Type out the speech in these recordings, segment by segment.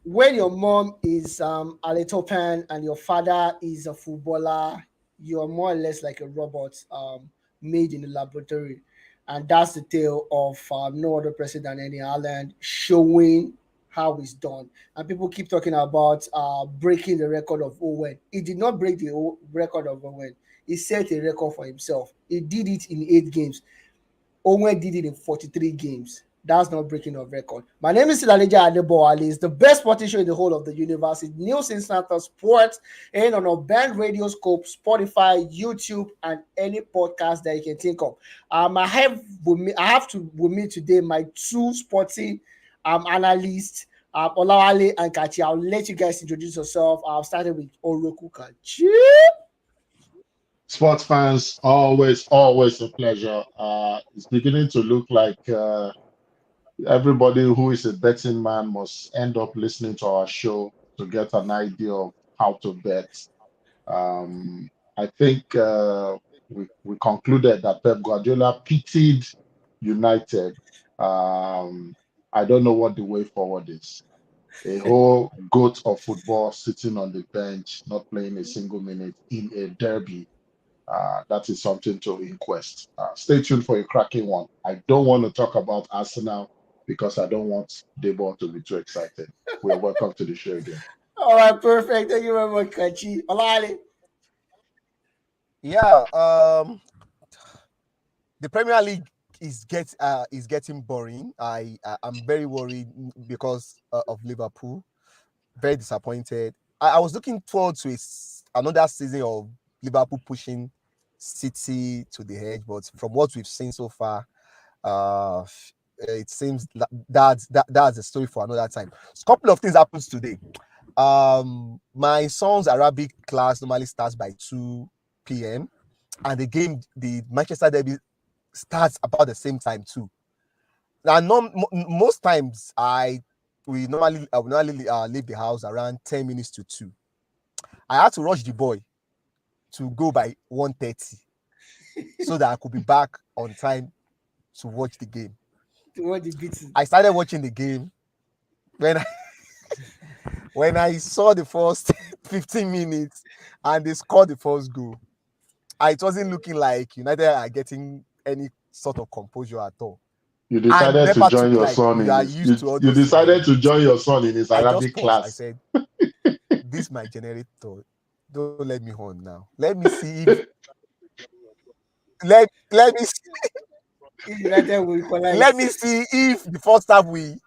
when your mom is a little pan and your father is a footballer, you're more or less like a robot made in the laboratory. And that's the tale of no other person than any Ireland showing how it's done. And people keep talking about breaking the record of Owen. He did not break the record of Owen. He set a record for himself. He did it in 8 games. Owen did it in 43 games. That's not breaking of record. My name is Silalija Adeboale. It's the best sporting show in the whole of the universe. It's News Instant Sports and on our band Radio Scope, Spotify, YouTube, and any podcast that you can think of. I have to with me today my two sporting analysts, Olawale and Kachi. I'll let you guys introduce yourself. I'll start with Oroku Kachi. Sports fans, always a pleasure. It's beginning to look like everybody who is a betting man must end up listening to our show to get an idea of how to bet. I think we concluded that Pep Guardiola pitied United. I don't know what the way forward is. A whole goat of football sitting on the bench, not playing a single minute in a derby. That is something to inquest. Stay tuned for a cracking one. I don't want to talk about Arsenal because I don't want Debo to be too excited. We're welcome to the show again. All right, perfect. Thank you very much, Kachi. Olawale. Yeah, the Premier League is getting boring. I'm very worried because of Liverpool. Very disappointed. I was looking forward to another season of Liverpool pushing City to the edge, but from what we've seen so far, it seems that's a story for another time. A couple of things happens today. My son's Arabic class normally starts by 2 p.m. and the Manchester Derby starts about the same time too. Now, most times I will normally leave the house around 10 minutes to 2. I had to rush the boy to go by 1:30 so that I could be back on time to watch the game. I started watching the game when I saw the first 15 minutes and they scored the first goal. It wasn't looking like United are getting any sort of composure at all. You decided to join your son in his Arabic class. I said, "This is my generator. Don't let me on now. Let me see if let me see. Let me see if the first half we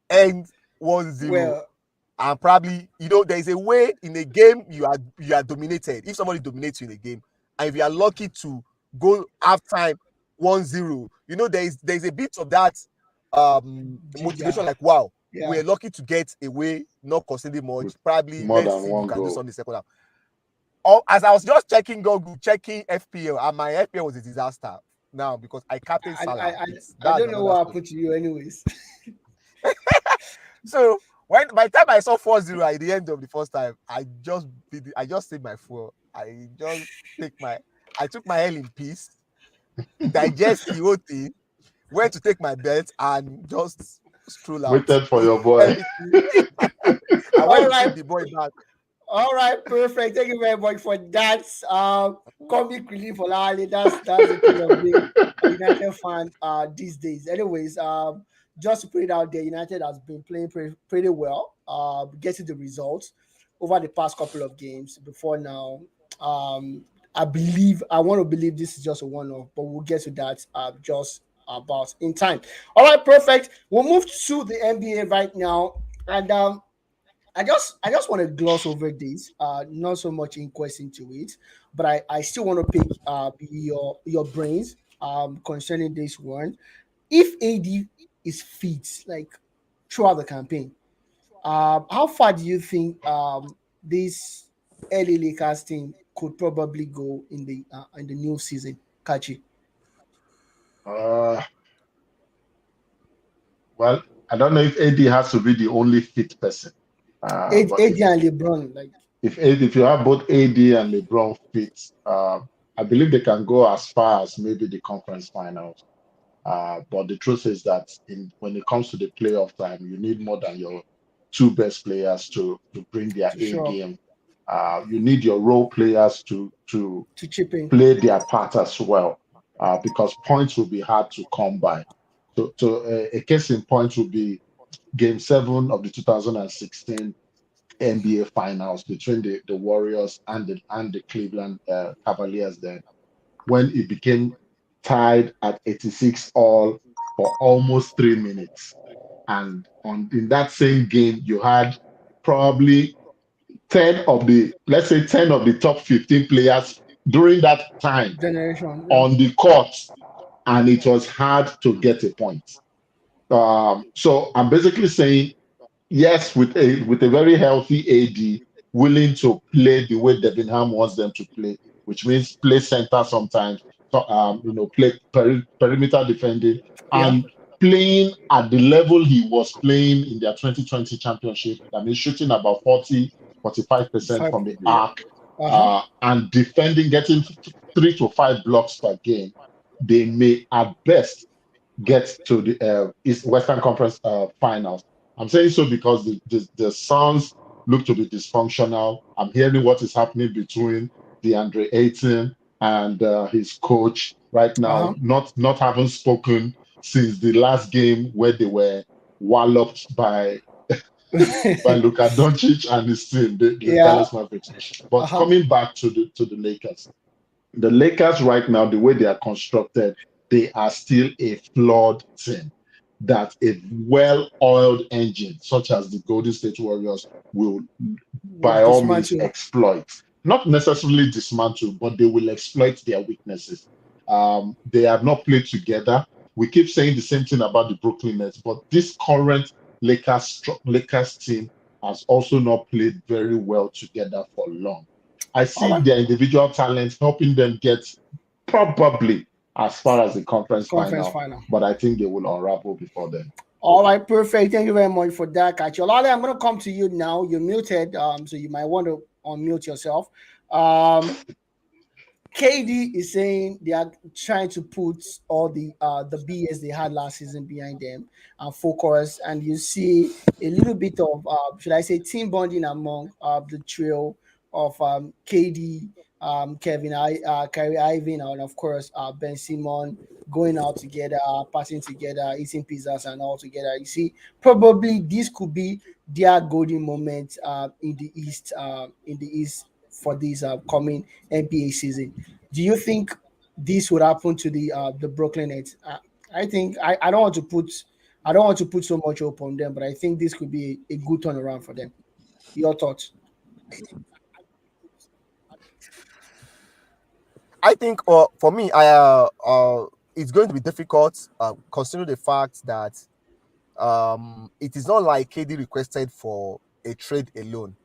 end 1-0. Well, and probably there is a way in a game you are dominated. If somebody dominates you in a game, and if you are lucky to go halftime 1-0, there is a bit of that motivation. Like, wow, we're lucky to get away, not conceding much. Probably more let's than see one if we can goal. do something in the second half. As I was just checking Google, checking FPL, and my FPL was a disaster now because I captained Salah. I don't know what happened to you, anyways. So by the time I saw 4-0 at the end of the first time, I just saved my four. I took my hell in peace, digest the whole thing, went to take my bet, and just stroll out. Waited for your boy. I went to take the boy back. All right, perfect. Thank you very much for that comic relief for Lali. That's the thing of being a United fan these days. Anyways, just to put it out there, United has been playing pretty well, getting the results over the past couple of games. Before now, I want to believe this is just a one-off, but we'll get to that just about in time. All right, perfect. We'll move to the NBA right now, and I just want to gloss over this, not so much inquest into it, but I still want to pick your brains concerning this one. If AD is fit, like throughout the campaign, how far do you think this LA Lakers team could probably go in the new season, Kachi? Well, I don't know if AD has to be the only fit person. AD and LeBron, like if you have both AD and LeBron fit, I believe they can go as far as maybe the conference finals. But the truth is that when it comes to the playoff time, you need more than your two best players to bring their To A show up, game. You need your role players to to chip in. play their part as well, because points will be hard to come by. So a case in point would be Game 7 of the 2016 NBA Finals between the Warriors and the Cleveland Cavaliers. Then when it became tied at 86 all for almost 3 minutes, and on in that same game you had probably 10 of the let's say 10 of the top 15 players during that time Generation, yeah. on the court, and it was hard to get a point. So I'm basically saying yes, with a very healthy AD willing to play the way Debenham wants them to play, which means play center sometimes, so, play perimeter defending, Yeah. and playing at the level he was playing in their 2020 championship. I mean, shooting about 40-45% Five. from the Yeah. arc, Uh-huh. and defending, getting 3 to 5 blocks per game. They may at best get to the East Western Conference finals. I'm saying so because the Suns look to be dysfunctional. I'm hearing what is happening between DeAndre Ayton and his coach right Uh-huh. now, not having spoken since the last game where they were walloped by Luka Doncic and his team, the Yeah. Dallas Mavericks. But Uh-huh. coming back to the Lakers, the Lakers right now, the way they are constructed, they are still a flawed team that a well-oiled engine, such as the Golden State Warriors, will Would by all means dismantle. exploit. Not necessarily dismantle, but they will exploit their weaknesses. They have not played together. We keep saying the same thing about the Brooklyn Nets, but this current Lakers team has also not played very well together for long. I All see right. their individual talents helping them get probably as far as the conference Conference final, final. but I think they will unravel before then. All right, perfect. Thank you very much for that, Kachi. Olale, I'm gonna come to you now. You're muted, so you might want to unmute yourself. Um, KD is saying they are trying to put all the BS they had last season behind them and focus. And you see a little bit of should I say team bonding among the trio of KD, Kyrie Irving, and of course Ben Simon going out together, passing together, eating pizzas and all together. You see, probably this could be their golden moment in the East for this coming NBA season. Do you think this would happen to the Brooklyn Nets? I don't want to put so much hope on them, but I think this could be a good turnaround for them. Your thoughts? I think, for me, it's going to be difficult, considering the fact that it is not like KD requested for a trade alone.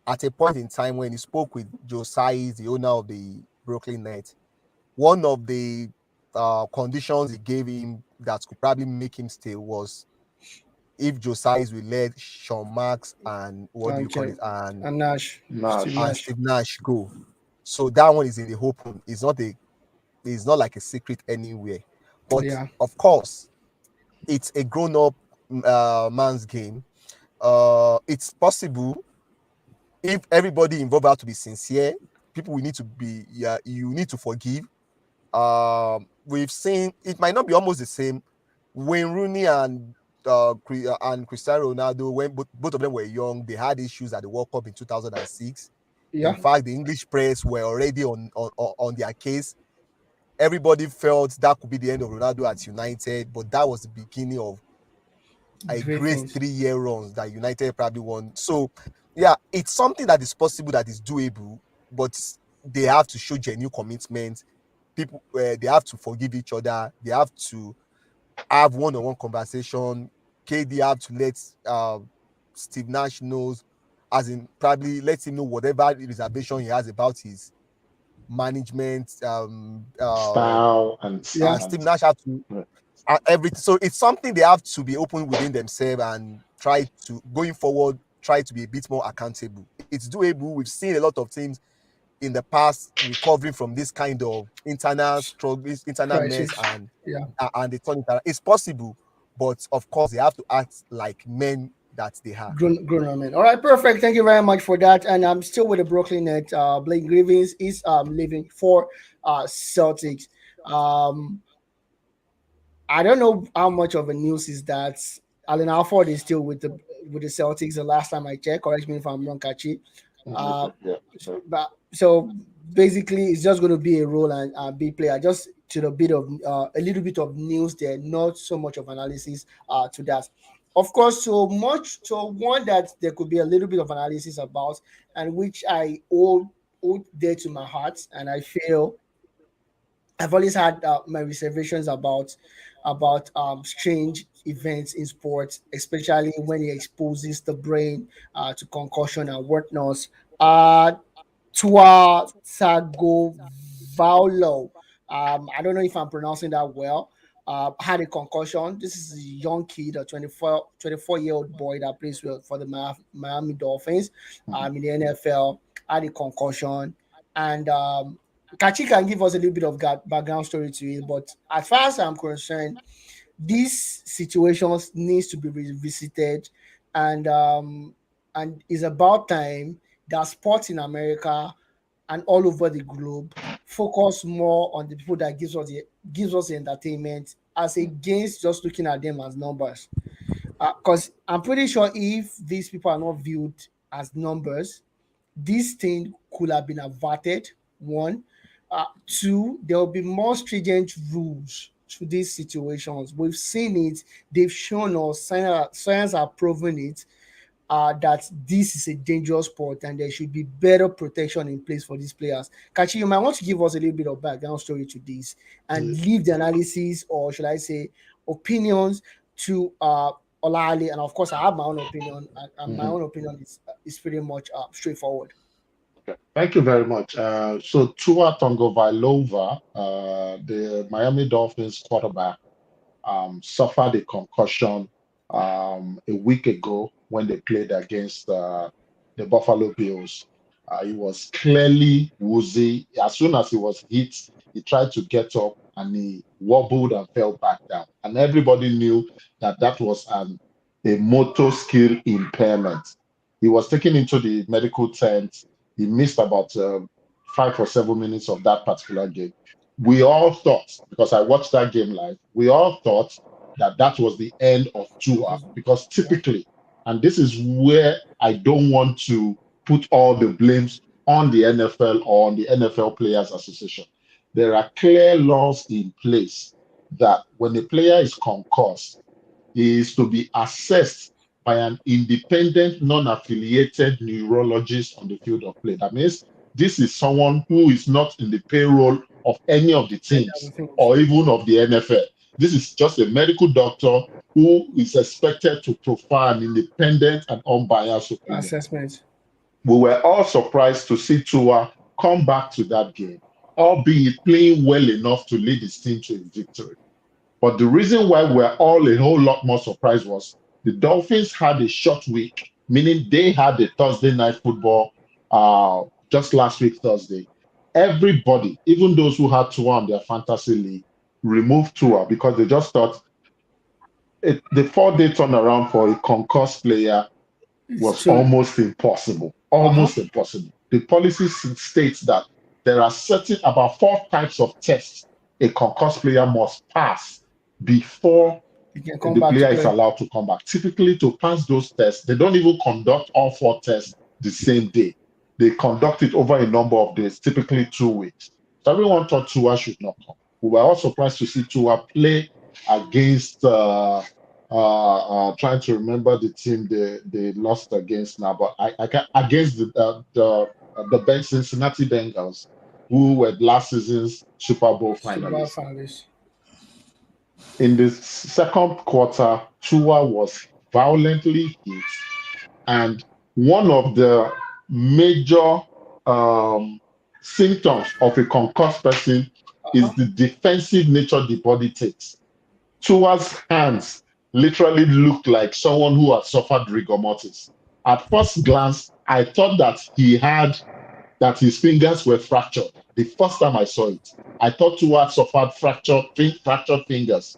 At a point in time when he spoke with Josiah, the owner of the Brooklyn Nets, one of the conditions he gave him that could probably make him stay was if Josiah will let Sean Marks and what do you call Okay. it, and And Nash, Steve Nash. Nash. Steve Nash go. So that one is in the open. It's not like a secret anywhere. But Yeah. of course, it's a grown-up man's game. It's possible if everybody involved have to be sincere. People will need to be. Yeah, you need to forgive. We've seen it might not be almost the same. When Rooney and Cristiano Ronaldo, when both of them were young, they had issues at the World Cup in 2006. In Yeah. fact, the English press were already on their case. Everybody felt that could be the end of Ronaldo at United, but that was the beginning of a Great great things. 3 year runs that United probably won. So, yeah, it's something that is possible, that is doable, but they have to show genuine commitment. People, they have to forgive each other. They have to have one-on-one conversation. KD have to let Steve Nash knows, as in probably let him know whatever reservation he has about his management. Style and Yeah. And Steve Nash have to everything. So it's something they have to be open within themselves and try to going forward. Try to be a bit more accountable. It's doable. We've seen a lot of teams in the past recovering from this kind of internal struggles, internal mess, Crisis. Yeah. and they turn it around. It's possible, but of course they have to act like men that they have. Grown man. All right, perfect. Thank you very much for that. And I'm still with the Brooklyn Nets. Blake Griffin is leaving for Celtics. Um, I don't know how much of a news is that. Allen Alford is still with the Celtics. The last time I checked, correct me if I'm wrong, Kachi. Uh, Yeah. but so basically, it's just going to be a role and be player. Just to the bit of a little bit of news there, not so much of analysis to that. Of course, so one that there could be a little bit of analysis about, and which I hold dear to my heart, and I feel I've always had my reservations about strange events in sports, especially when it exposes the brain to concussion and whatnot. Uh, Tua Tagovailoa. I don't know if I'm pronouncing that well. Had a concussion. This is a young kid, a 24-year-old boy that plays for the Miami Dolphins in the NFL. Had a concussion. And Kachi can give us a little bit of background story to it. But as far as I'm concerned, these situations needs to be revisited. And it's about time that sports in America and all over the globe focus more on the people that gives us the entertainment as against just looking at them as numbers. Because I'm pretty sure if these people are not viewed as numbers, this thing could have been averted. One, two, there will be more stringent rules to these situations. We've seen it; they've shown us. Science have proven it that this is a dangerous sport and there should be better protection in place for these players. Kachi, you might want to give us a little bit of background story to this and Yeah. leave the analysis, or should I say, opinions to Olali. And of course, I have my own opinion, and my Mhm. own opinion is pretty much straightforward. Okay. Thank you very much. So Tua Tagovailoa, the Miami Dolphins quarterback, suffered a concussion a week ago when they played against the Buffalo Bills. He was clearly woozy. As soon as he was hit, he tried to get up and he wobbled and fell back down. And everybody knew that that was a motor skill impairment. He was taken into the medical tent. He missed about 5 or 7 minutes of that particular game. We all thought, because I watched that game live, we all thought that that was the end of Tua because Yeah, typically, and this is where I don't want to put all the blames on the NFL or on the NFL Players Association. There are clear laws in place that when a player is concussed, he is to be assessed by an independent, non-affiliated neurologist on the field of play. That means this is someone who is not in the payroll of any of the any other teams things. or even of the NFL. This is just a medical doctor who is expected to provide an independent and unbiased opinion. Assessment. We were all surprised to see Tua come back to that game, albeit playing well enough to lead his team to a victory. But the reason why we're all a whole lot more surprised was the Dolphins had a short week, meaning they had a Thursday night football just last week, Thursday. Everybody, even those who had Tua on their fantasy league, removed Tua because they just thought the 4 day turnaround for a concussed player It's was true. almost impossible. Uh-huh. Almost impossible. The policy states that there are certain about 4 types of tests a concussed player must pass before You can come the back to player is play. allowed to come back. Typically, to pass those tests, they don't even conduct all 4 tests the same day. They conduct it over a number of days, typically 2 weeks. So everyone thought Tua should not come. We were all surprised to see Tua play against trying to remember the team they lost against now, but I can against the Cincinnati Bengals, who were last season's Super Bowl Super finalists. families. In the second quarter, Tua was violently hit, and one of the major um, symptoms of a concussed person Uh-huh. is the defensive nature the body takes. Tua's hands literally looked like someone who had suffered rigor mortis. At first glance, I thought that his fingers were fractured. The first time I saw it, I thought Tua had suffered fractured fingers,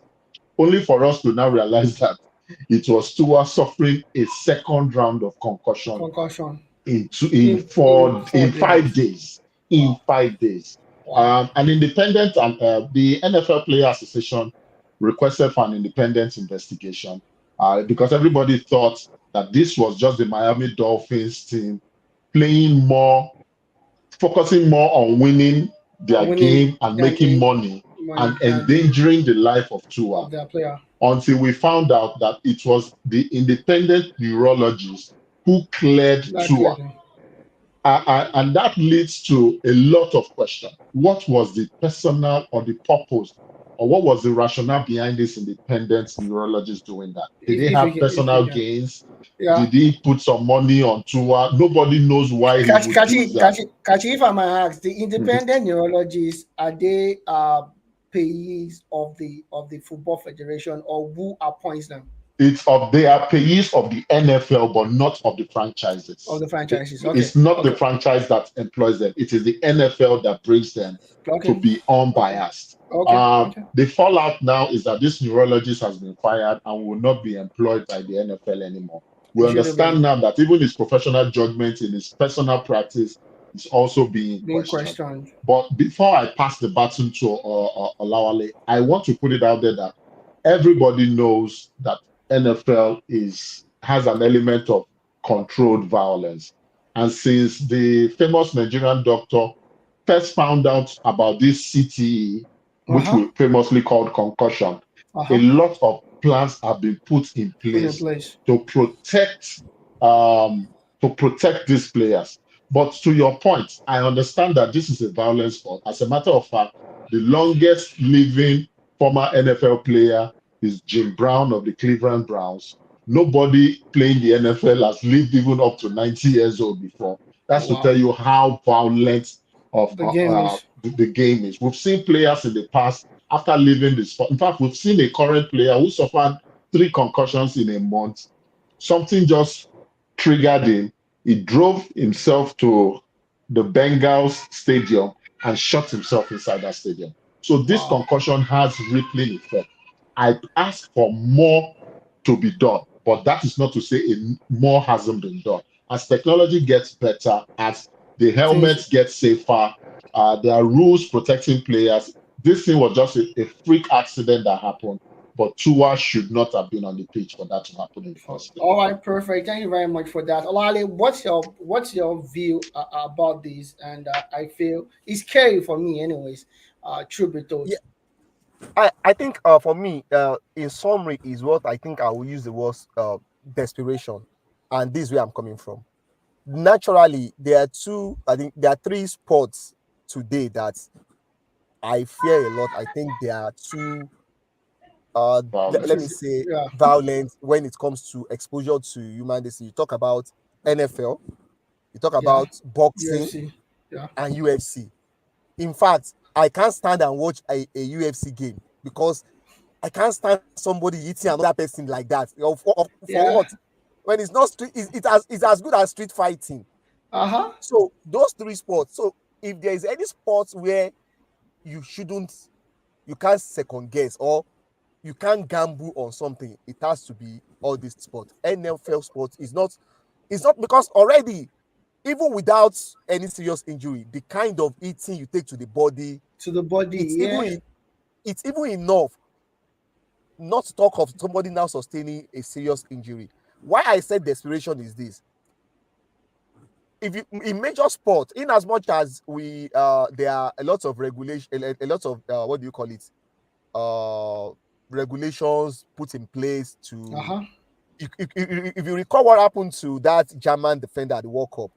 only for us to now realize that It was Tua suffering a second round of concussion Concussion in 5 4 days. days. In Wow. 5 days, Wow. an independent and the NFL Player Association requested for an independent investigation because everybody thought that this was just the Miami Dolphins team playing more, focusing more on winning their Winning game and than making the money money and than the endangering the life of Tua, of their player. until we found out that it was the independent neurologist who cleared That Tua. clearly. And that leads to a lot of questions. What was the personal or the purpose, or what was the rationale behind this independent neurologist doing that? Did they have If you personal can. gains? Yeah. Did he put some money on Tua? Nobody knows why he would do that. Kachi, if I might ask, the Mhm. independent neurologists, are they payees of the football federation, or who appoints them? They are payees of the NFL, but not of the Of franchises. the franchises. Okay. It's not the Okay. franchise that employs them. It is the NFL that brings them to Okay. be Okay. unbiased. Okay. Okay. The fallout now is that this neurologist has been fired and will not be employed by the NFL anymore. We It shouldn't understand be now that even his professional judgment in his personal practice is also being being questioned. questioned. But before I pass the baton to Olawale, I want to put it out there that everybody knows that NFL has an element of controlled violence. And since the famous Nigerian doctor first found out about this CTE, Uh which huh. we famously called concussion, Uh a huh. lot of plans have been put in Put in place place. to protect um, these players. But to your point, I understand that this is a violent sport. As a matter of fact, the longest living former NFL player is Jim Brown of the Cleveland Browns. Nobody playing the NFL has lived even up to 90 years old before. That's to tell Wow. you how violent The game is. the game is. We've seen players in the past after leaving the sport. In fact, we've seen a current player who suffered 3 concussions in a month. Something just triggered him. He drove himself to the Bengals stadium and shot himself inside that stadium. So this Wow. concussion has rippling effect. I ask for more to be done, but that is not to say more hasn't been done. As technology gets better, as the Things. helmets get safer, there are rules protecting players. This thing was just a freak accident that happened, but Tua should not have been on the pitch for that to happen in the first place. All right, perfect. Thank you very much for that. Olale, what's your view about this? And I feel it's scary for me, anyways. Truth be told. Yeah, I think for me, in summary, is what I think I will use the word desperation, and this is where I'm coming from. Naturally, I think there are three sports today that I fear a lot. I think they are too let me Violence. say Yeah. violent when it comes to exposure to human destiny. You talk about NFL, you talk Yeah. about boxing UFC. Yeah. and UFC. In fact, I can't stand and watch a UFC game because I can't stand somebody hitting another person like that. For Yeah. what? When it's not street, it's as good as street fighting. Uh huh. So those three sports. So if there is any sports where you shouldn't, you can't second guess or you can't gamble on something, it has to be all this sport. NFL sport is not. It's not because already, even without any serious injury, the kind of eating you take to the body, To the body. it's Yeah. even it's even enough not to talk of somebody now sustaining a serious injury. Why I said desperation is this: if you in major sport, in as much as we there are a lot of regulation, a lot of what do you call it, uh regulations put in place Uh to, huh. if you recall what happened to that German defender at the World Cup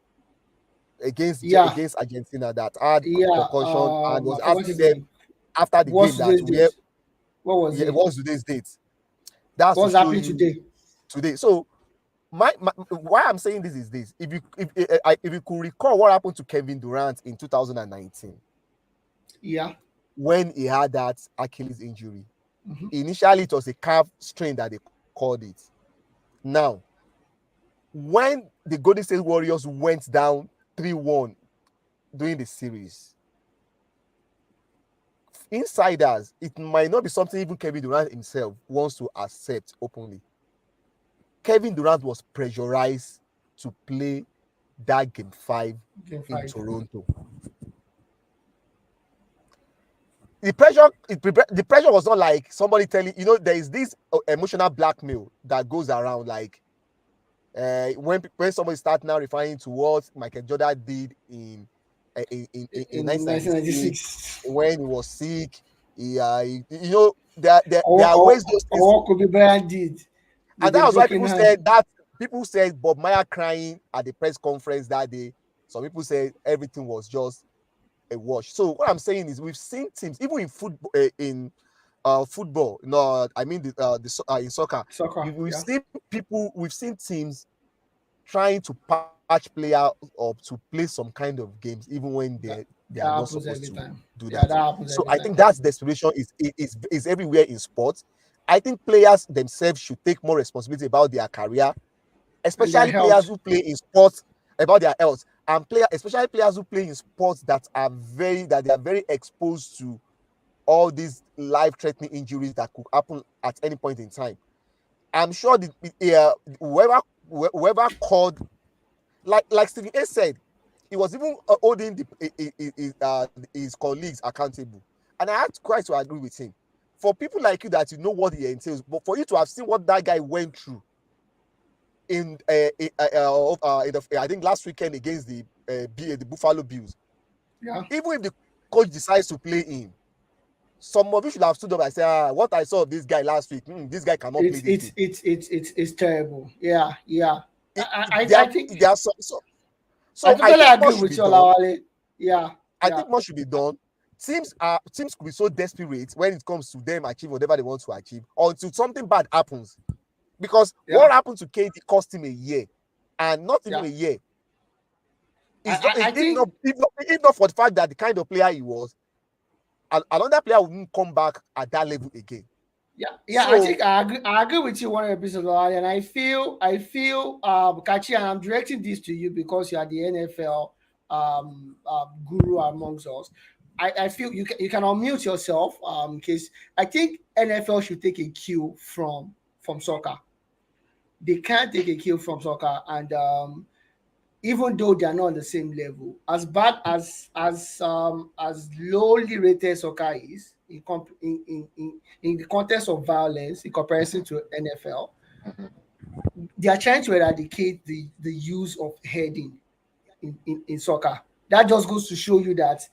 Yeah. against Argentina that had Yeah. concussion and I was forgot asking his them name. after the game What's that today's where, date? What was yeah, it? what's today's date. That's to What's show happening you today? today. So my why I'm saying this is this: if you could recall what happened to Kevin Durant in 2019 Yeah. when he had that Achilles injury. Hmm. Initially, it was a calf strain that they called it. Now, when the Golden State Warriors went down 3-1 during the series, insiders, it might not be something even Kevin Durant himself wants to accept openly. Kevin Durant was pressurized to play that game 5 Game in 5. Toronto. The pressure was not like somebody telling there is this emotional blackmail that goes around, like when somebody start now referring to what Michael Jordan did in In 1996 1996. when he was sick. There are ways those things, Or what Kobe Bryant did and with a that was why broken hand. people said Bob Meyer crying at the press conference that day. Some people said everything was just a wash. So what I'm saying is we've seen teams even in football, football. No, I mean in soccer. Soccer, yeah. We've seen teams trying to patch player up to play some kind of games, even when That, they are that not happens supposed every to time. do Yeah, that. that happens So every I time. think that's desperation is everywhere in sports. I think players themselves should take more responsibility about their career, And their especially players health. who play in sports, about their health, and especially players who play in sports that they are very exposed to all these life-threatening injuries that could happen at any point in time. I'm sure whoever called, like Stephen A said, he was even holding his colleagues accountable, and I had to quite to agree with him. For people like you that what he entails, but for you to have seen what that guy went through I think last weekend against the Buffalo Bills, Yeah. even if the coach decides to play him, some of you should have stood up and say, what I saw of this guy last week, this guy cannot play It's this it's game. it's it's it's terrible. Yeah, yeah. It, I think there are I so I totally think more agree should with be you, done. Olawale. Yeah, I yeah. think more should be done. Teams could be so desperate when it comes to them achieving whatever they want to achieve until something bad happens. Because Yeah, what happened to KD cost him a year, and not even yeah. a year. I, It's not, I if think not for the fact that the kind of player he was, another player wouldn't come back at that level again. yeah. I So think I agree with you 100%, and I feel Kachi, and I'm directing this to you because you are the NFL guru amongst us. I feel you can unmute yourself in case I think NFL should take a cue from soccer. They can't take a cue from soccer, and even though they are not on the same level, as bad as lowly rated soccer is in the context of violence in comparison to NFL, Mhm. they are trying to eradicate the use of heading in soccer. That just goes to show you that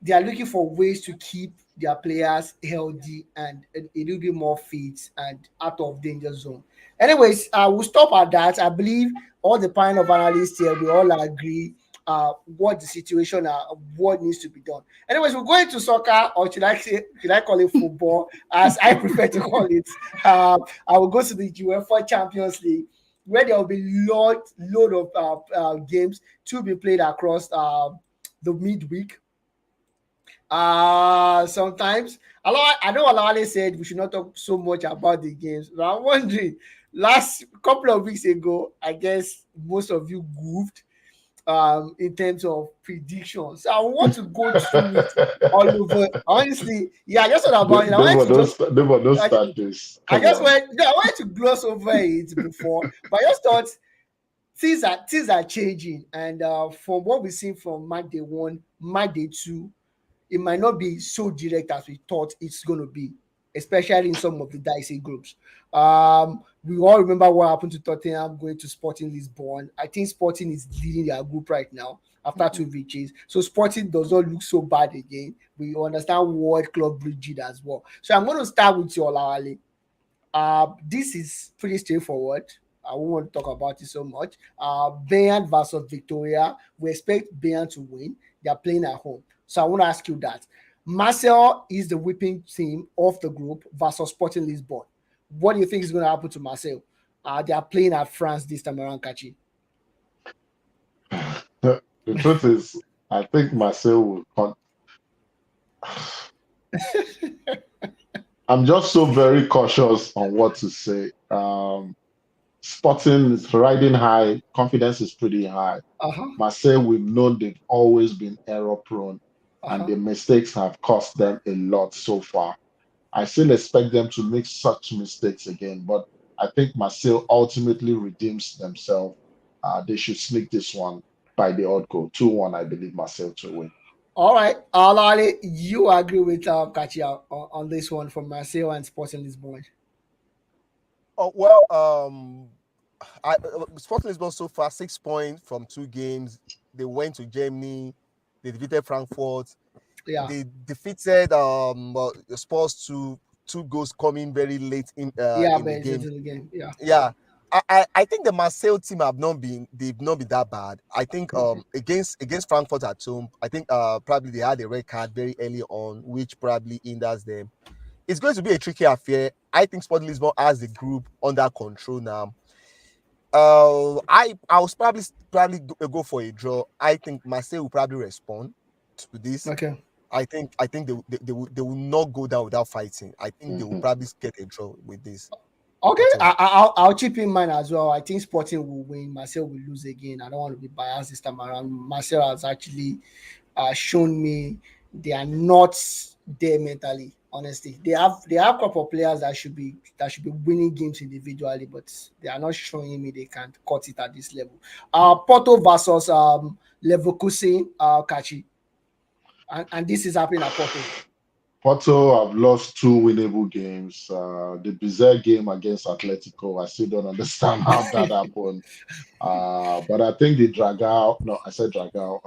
they are looking for ways to keep their players healthy and a little bit more fit and out of danger zone. Anyways, we'll stop at that. I believe all the panel of analysts here, we all agree what the situation what needs to be done. Anyways, we're going to soccer, or should I call it football, as I prefer to call it. I will go to the UEFA Champions League, where there will be load of games to be played across the midweek. Sometimes I know Alawale said we should not talk so much about the games, but I'm wondering, last couple of weeks ago, I guess most of you goofed in terms of predictions. So I want to go through it all over. Honestly, yeah, I just thought about it. I wanted Never to just don't I, start this. I Come just on. went no, I wanted to gloss over it before, but I just thought things are changing, and from what we've seen from match day one, match day two, it might not be so direct as we thought it's going to be, especially in some of the dicey groups. We all remember what happened to Tottenham going to Sporting Lisbon. I think Sporting is leading their group right now after two victories. So Sporting does not look so bad again. We understand what Club Brugge did as well. So I'm going to start with you, Olawale. This is pretty straightforward. I won't want to talk about it so much. Bayern versus Victoria. We expect Bayern to win. They are playing at home. So I want to ask you that. Marcel is the whipping team of the group versus Sporting Lisbon. What do you think is going to happen to Marcel? They are playing at France this time around, Kachi. The truth is, I think Marcel will I'm just so very cautious on what to say. Sporting is riding high, confidence is pretty high. Uh-huh. Marseille, we've known they've always been error prone, and Uh-huh. the mistakes have cost them a lot so far. I still expect them to make such mistakes again, but I think Marseille ultimately redeems themselves. They should sneak this one by the odd goal. 2-1, I believe Marseille to win. All right, Lali, you agree with Kachi on this one from Marseille and Sporting Lisbon? Oh well, Sporting Lisbon so far 6 points from 2 games. They went to Germany. They defeated Frankfurt. Yeah, They defeated Spurs to 2 goals coming very late yeah, in but the it's game. into the game. Yeah, Yeah. I think the Marseille team they've not been that bad. I think against Frankfurt at home, I think probably they had a red card very early on, which probably hinders them. It's going to be a tricky affair. I think Sporting Lisbon has the group under control now. I was go for a draw. I think Marseille will probably respond to this. okay. I think they will not go down without fighting. I think they will Mhm. probably get a draw with this Okay, at home. I'll chip in mine as well. I think Sporting will win. Marcel will lose again. I don't want to be biased this time around. Marcel has actually shown me they are not there mentally. Honestly, they have a couple of players that should be winning games individually, but they are not showing me they can cut it at this level. Porto versus Leverkusen, Kachi, and this is happening at Porto. Porto have lost 2 winnable games. The bizarre game against Atletico, I still don't understand how that happened. But I think they drag out. No, I said drag out.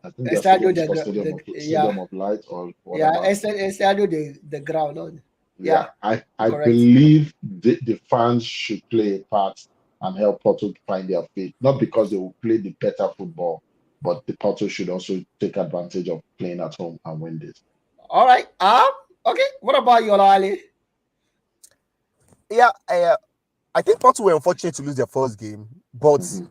I think their Estadio stadium is de, called de, Stadium yeah, of Light or yeah, whatever. Estadio de Ground. Yeah, Yeah, I correct. believe the fans should play a part and help Porto to find their feet. Not because they will play the better football, but the Porto should also take advantage of playing at home and win this. All right. Okay. What about you, Ali? Yeah, I think Porto were unfortunate to lose their first game, but Mhm.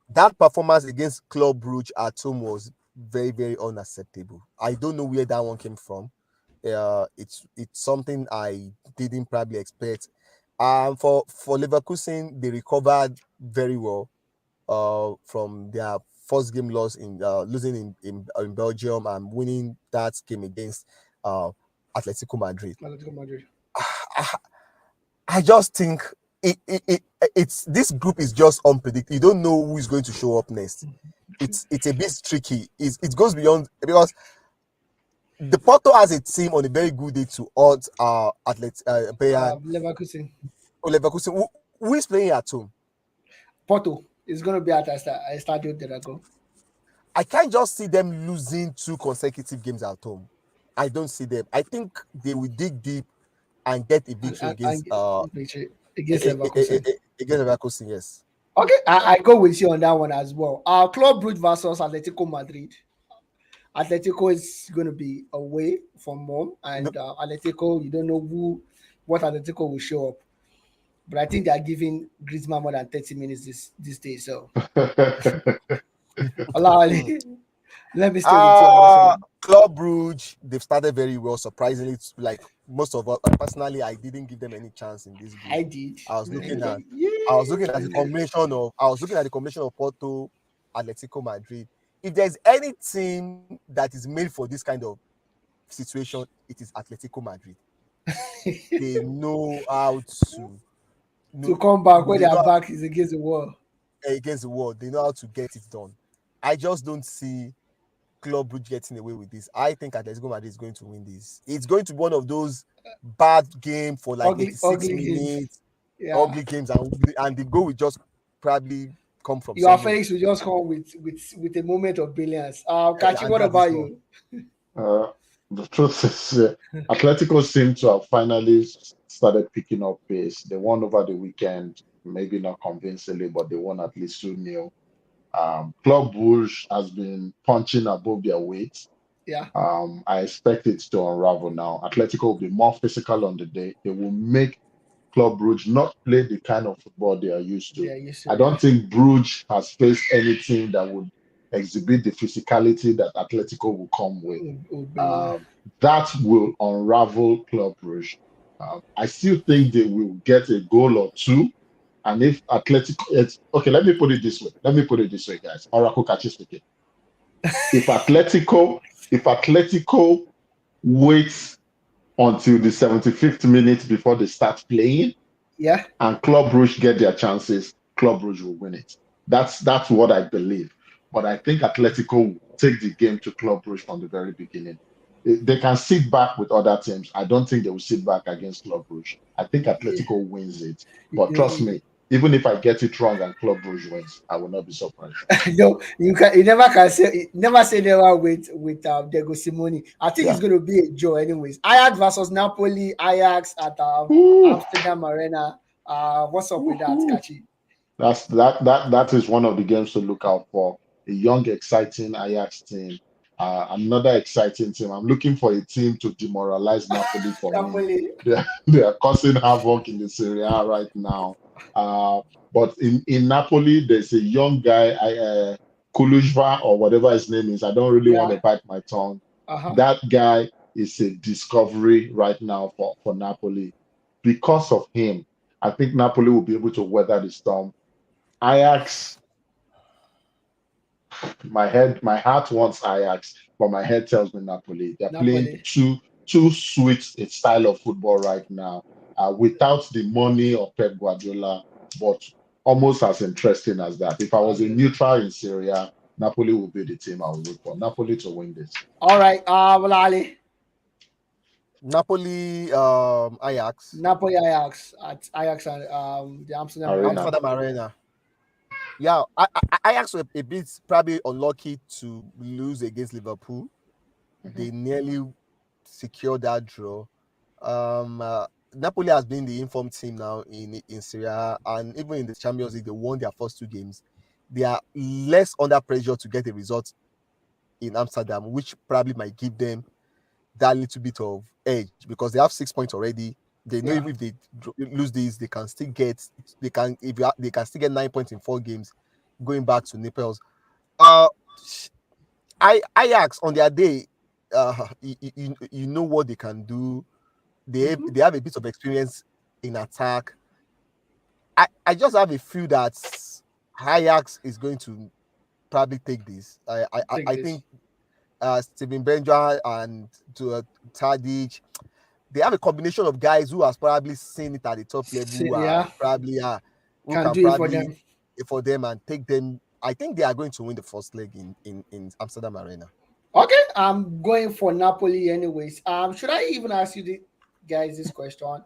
that performance against Club Brugge at home was very, very unacceptable. I don't know where that one came from. It's something I didn't probably expect. For Leverkusen, they recovered very well. From their first game loss in losing in Belgium and winning that game against uh Atletico Madrid. Atletico Madrid. I just think it's this group is just unpredictable. You don't know who is going to show up next. It's a bit tricky. It goes beyond because the Porto has a team on a very good day to odds Bayern Leverkusen. Leverkusen who is playing at home. Porto is going to be at Estadio de Dragão. I can't just see them losing 2 consecutive games at home. I don't see them. I think they will dig deep and get a victory And victory against Leverkusen. against Leverkusen. Yes. Okay, I go with you on that one as well. Club Brugge versus Atletico Madrid. Atletico is going to be away from home, No, and Atletico, you don't know what Atletico will show up. But I think they are giving Griezmann more than 30 minutes this day. So, mm. Ali, let me stay with you on this one. Club Brugge, they've started very well. Surprisingly, like most of us, personally, I didn't give them any chance in this group. I did. I was looking at, I was looking at the Yeah. combination of Porto, Atletico Madrid. If there's any team that is made for this kind of situation, it is Atletico Madrid. They know how to, To know, come back when they their know back is against the wall. against the world. They know how to get it done. I just don't see Club Brugge getting away with this. I think Atletico Madrid is going to win this. It's going to be one of those bad game for like Ugly, 86 ugly games. minutes, Yeah. ugly games, and the goal will just probably come from Your somewhere. Felix will just come with a moment of brilliance. Kachi, And what that is about all. you? Uh, the truth is, Atletico seem to have finally started picking up pace. They won over the weekend, maybe not convincingly, but they won at least 2-0. Club Brugge has been punching above their weight. Yeah. I expect it to unravel now. Atletico will be more physical on the day. They will make Club Brugge not play the kind of football they are used to. Yeah, you I should, yeah. don't think Brugge has faced anything that would exhibit the physicality that Atletico will come with. Would bring, yeah. That will unravel Club Brugge. I still think they will get a goal or two. And if Atletico, okay, let me put it this way. Guys. Oracle catches speaking. If Atletico waits until the 75th minute before they start playing, Yeah. and Club Brugge get their chances, Club Brugge will win it. That's what I believe. But I think Atletico will take the game to Club Brugge from the very beginning. They can sit back with other teams. I don't think they will sit back against Club Brugge. I think Yeah. Atletico wins it. You, But trust you, me, even if I get it wrong and Club Brugge wins, I will not be surprised. no, you never can say never say never with Diego Simone. I think it's Yeah. going to be a draw anyways. Ajax versus Napoli. Ajax at Ooh, Amsterdam Arena. What's up with that, ooh. Kachi? That is one of the games to look out for. A young, exciting Ajax team. Another exciting team. I'm looking for a team to demoralize Napoli for me. Napoli. They are causing havoc in the Serie A right now. Uh, but in Napoli, there's a young guy, Kulujva or whatever his name is. I don't really want Yeah. to bite my tongue. Uh-huh. That guy is a discovery right now for Napoli. Because of him, I think Napoli will be able to weather the storm. Ajax, my heart wants Ajax, but my head tells me Napoli. They're playing Napoli. too sweet a style of football right now, without the money of Pep Guardiola, but almost as interesting as that. If I was a Okay. neutral in Syria, Napoli would be the team I would root for. Napoli to win this. All right. Walali. Napoli, Ajax, Napoli Ajax at Ajax and the Amsterdam Arena. Arena. Amsterdam Arena. Yeah, Ajax were a bit probably unlucky to lose against Liverpool. Mhm. They nearly secured that draw. Um, uh, Napoli has been the informed team now in Serie A, and even in the Champions League, they won their first two games. They are less under pressure to get a result in Amsterdam, which probably might give them that little bit of edge because they have 6 points already. They know Yeah. if they lose these, they can still get they can still get 9 points in 4 games. Going back to Naples, uh, Ajax on their day, you know what they can do. Mm-hmm. They have a bit of experience in attack. I just have a feel that Ajax is going to probably take this. Take I this. think Steven Benja and Tadic, they have a combination of guys who has probably seen it at the top level, Yeah. probably who Can can do it for probably them. for them and take them. I think they are going to win the first leg in Amsterdam Arena. Okay, I'm going for Napoli anyways. Should I even ask you guys this question?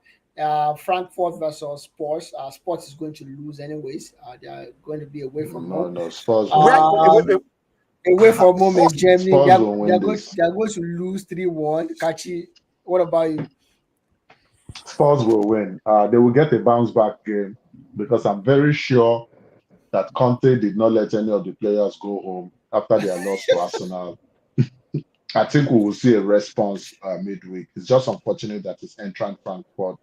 Frankfurt versus Spurs. Spurs is going to lose anyways. They are going to be away from No, home. no, Spurs will Where, win this. Um, Away from home in Spurs, Germany. Spurs will win this. They are going to lose 3-1. Kachi, what about you? Spurs will win. They will get a bounce back game because I'm very sure that Conte did not let any of the players go home after their loss to Arsenal. I think we will see a response midweek. It's just unfortunate that it's entrant Frankfurt.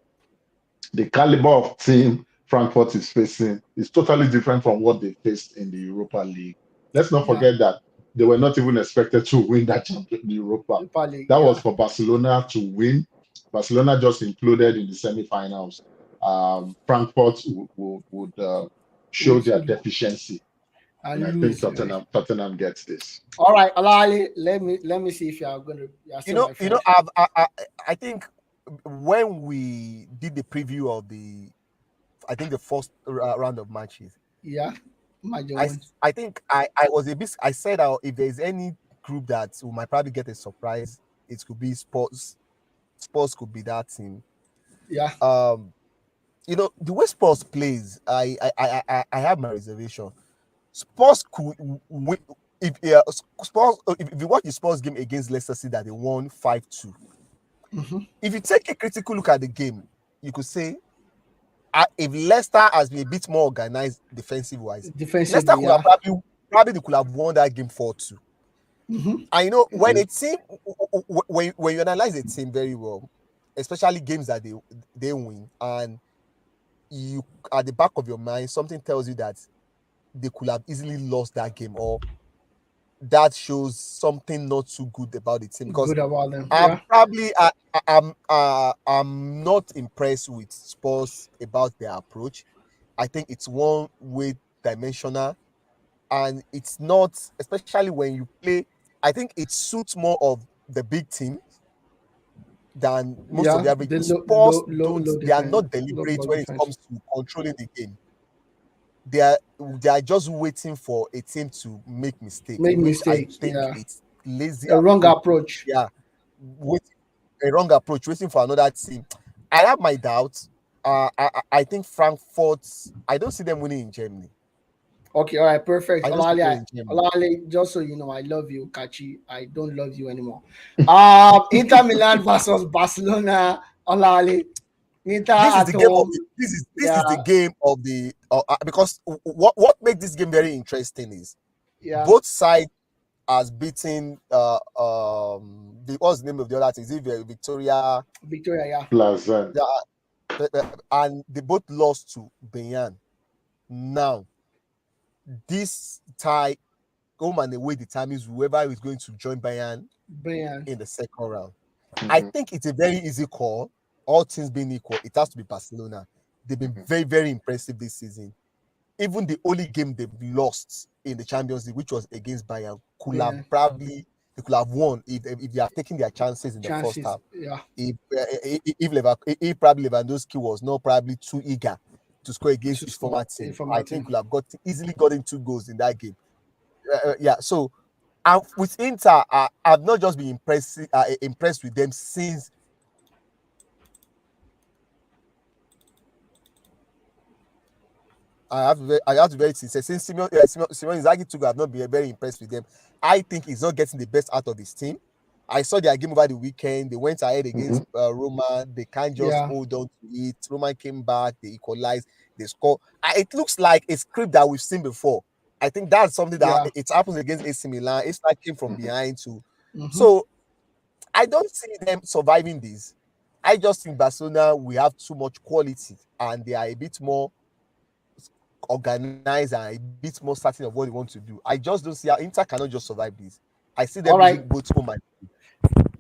The caliber of team Frankfurt is facing is totally different from what they faced in the Europa League. Let's not Yeah, forget that they were not even expected to win that champion Europa. Super League. That was Yeah, for Barcelona to win. Barcelona just imploded in the semi-finals. Frankfurt would show their would deficiency, and I and think lose. Yeah. Tottenham gets this. All right, Alali. Let me see if you are still my you know, friend. I think when we did the preview of I think the first round of matches, Yeah, Major one. I think I was a bit. I said if there's any group that we might probably get a surprise, it could be Sports. Sports could be that team. Yeah, Um, the way Sports plays, I have my reservation. Spurs could win if Spurs if you watch the Spurs game against Leicester City that they won 5-2. hmm If you take a critical look at the game, you could say if Leicester has been a bit more organized defensive wise, Leicester defensively. could have Yeah, probably they could have won that game 4-2. hmm And when Mhm. a team when you analyze a team very well, especially games that they win, and you at the back of your mind something tells you that they could have easily lost that game, or that shows something not too good about the team because good about them. I'm Yeah, probably I'm not impressed with Spurs about their approach. I think it's one way dimensional, and it's not, especially when you play. I think it suits more of the big team than most of Yeah, the average. the Spurs don't. low They are defense, not low deliberate block when it defense. comes to controlling the game. They are just waiting for a team to make mistakes, Make which I mistakes. think Yeah, it's lazy a wrong approach. approach. Yeah, waiting a wrong approach, waiting for another team. I have my doubts. I think Frankfurt. I don't see them winning in Germany. Okay, all right, perfect. I don't see them Olale, winning in Germany. Olale, just so you know, I love you, Kachi. I don't love you anymore. Inter Milan versus Barcelona. Olale, Inter This is at the game of home. the. This is Yeah, the game of the. Because what makes this game very interesting is yeah, both sides has beaten what's the name of the other team? Is it Victoria? Victoria. Yeah, Plaza. Yeah, and they both lost to Bayern. Now, this tie, home and away determines whoever is going to join Bayern Bayern. in the second round. I Mhm, think it's a very easy call. All things being equal, it has to be Barcelona. They've been mhm, very, very impressive this season. Even the only game they've lost in the Champions League, which was against Bayern, could have Bayern probably they could have won if they have taken their chances in the first chances. half. Yeah, If probably Lewandowski was not probably too eager to score against to his former score a team, I former think team. could have easily gotten 2 goals in that game. Yeah, so and with Inter, I've not just been impressed with them since I have to be very sincere. Since Simon Inzaghi took, I've not been very impressed with them. I think he's not getting the best out of his team. I saw their game over the weekend. They went ahead mhm. against Roma. They can't just Yeah, hold on to it. Roma came back. They equalized. They scored. It looks like a script that we've seen before. I think that's something that yeah. it happens against AC Milan. It's like came from Mhm. behind too. Mm-hmm. So I don't see them surviving this. I just think Barcelona we have too much quality and they are a bit more organized and a bit more certain of what they want to do. I just don't see how Inter cannot just survive this. I see them All losing right, both home and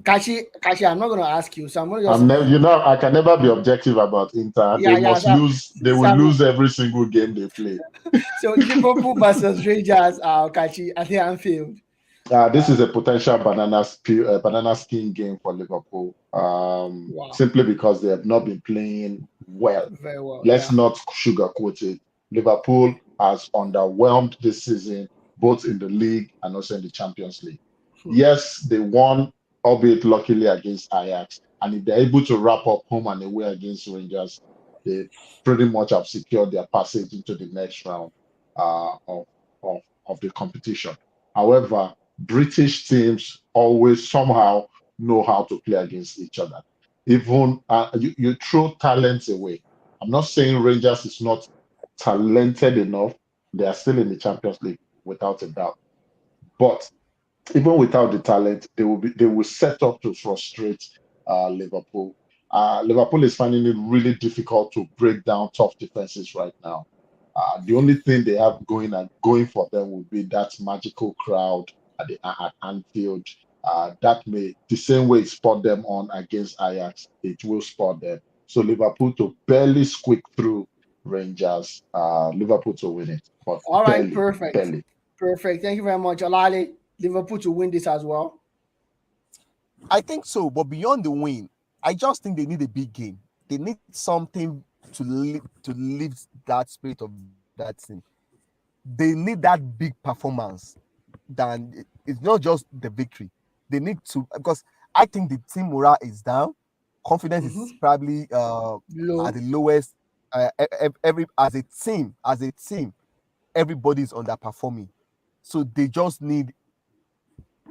Kashi, I'm not gonna ask you, so I'm gonna just I'm never, I can never be objective about Inter. They yeah, yeah. must So, lose. They will so, lose every single game they play. so Liverpool versus Rangers. Kachi, I think Anfield. This is Uh, a potential banana skin game for Liverpool. wow, Simply because they have not been playing well. very well. Let's Yeah. not sugarcoat it. Liverpool has underwhelmed this season, both in the league and also in the Champions League. Hmm. Yes, they won, albeit luckily against Ajax. And if they're able to wrap up home and away against Rangers, they pretty much have secured their passage into the next round of the competition. However, British teams always somehow know how to play against each other. Even you throw talents away. I'm not saying Rangers is not talented enough. They are still in the Champions League without a doubt. But even without the talent, they will set up to frustrate Liverpool. Liverpool is finding it really difficult to break down tough defenses right now. The only thing they have going for them would be that magical crowd at Anfield. That may the same way it spot them on against Ajax, it will spot them. So Liverpool to barely squeak through Rangers. Liverpool to win it, but All right, barely, perfect, barely. perfect. Thank you very much, Olale. Liverpool to win this as well. I think so, but beyond the win, I just think they need a big game. They need something to lift that spirit of that team. They need that big performance. It's not just the victory. They need to because I think the team morale is down. Confidence Mm-hmm. is probably at Low. the lowest. Every as a team, everybody's underperforming. So they just need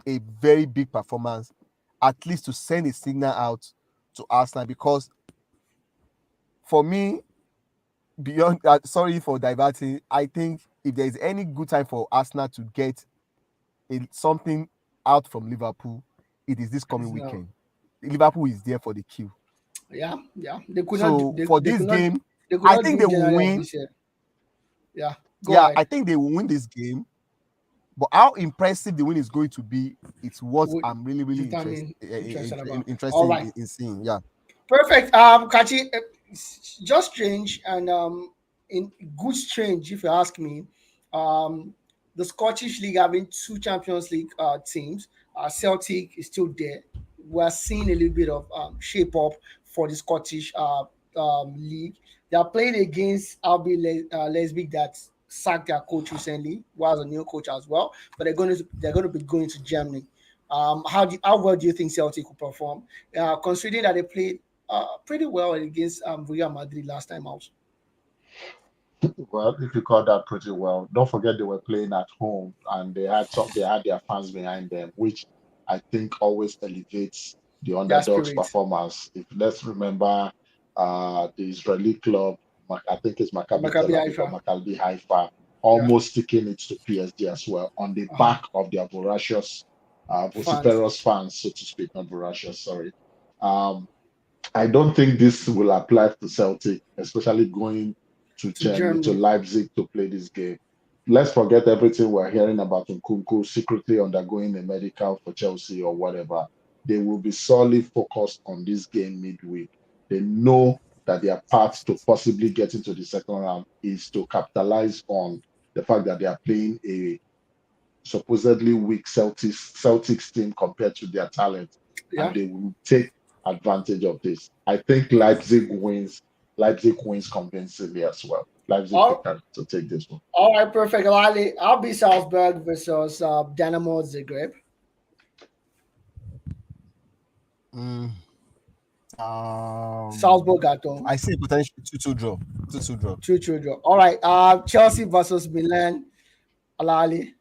a very big performance, at least to send a signal out to Arsenal. Because for me, beyond sorry for diverting, I think if there is any good time for Arsenal to get something out from Liverpool, it is this coming It's now. weekend. Liverpool is there for the queue. Yeah, yeah. They could not. So for They this could not. game, They could I not do think they it will January of win. this year. Yeah. Go Yeah, ahead. I think they will win this game. But how impressive the win is going to be, it's what Would I'm really, really interested about. All interested right. in seeing. Yeah. Perfect. Kachi, it's just strange and in good strange, if you ask me. Um, the Scottish League having two Champions League teams. Celtic is still there. we're seeing a little bit of shape up for the Scottish league. They are playing against Lesbic that sacked their coach recently, was a new coach as well. But they're going to be going to Germany. How well do you think Celtic will perform, considering that they played pretty well against Real Madrid last time out? Well, if you call that pretty well, don't forget they were playing at home and they had their fans behind them, which I think always elevates the Their underdog's spirit, performance. If let's remember the Israeli club, I think it's Maccabi Tel Maccabi Aviv or Haifa. Maccabi Haifa, Yeah, almost sticking it to PSG as well on the uh-huh. back of their voracious, Fans vociferous fans, so to speak, not voracious, sorry. Um, I don't think this will apply to Celtic, especially going to to Germany, to Germany. Leipzig to play this game. Let's forget everything we're hearing about Nkunku secretly undergoing a medical for Chelsea or whatever. They will be solely focused on this game midweek. They know that their path to possibly getting to the second round is to capitalize on the fact that they are playing a supposedly weak Celtics team compared to their talent, and Yeah. they will take advantage of this. I think Leipzig wins. Leipzig wins convincingly as well. Leipzig All, to take this one. all right, perfect. I'll be Salzburg versus Dynamo Zagreb. Mm, Salzburg at home. I see potential 2-2 draw. 2-2 draw. True draw. All right. Chelsea versus Milan. Alali.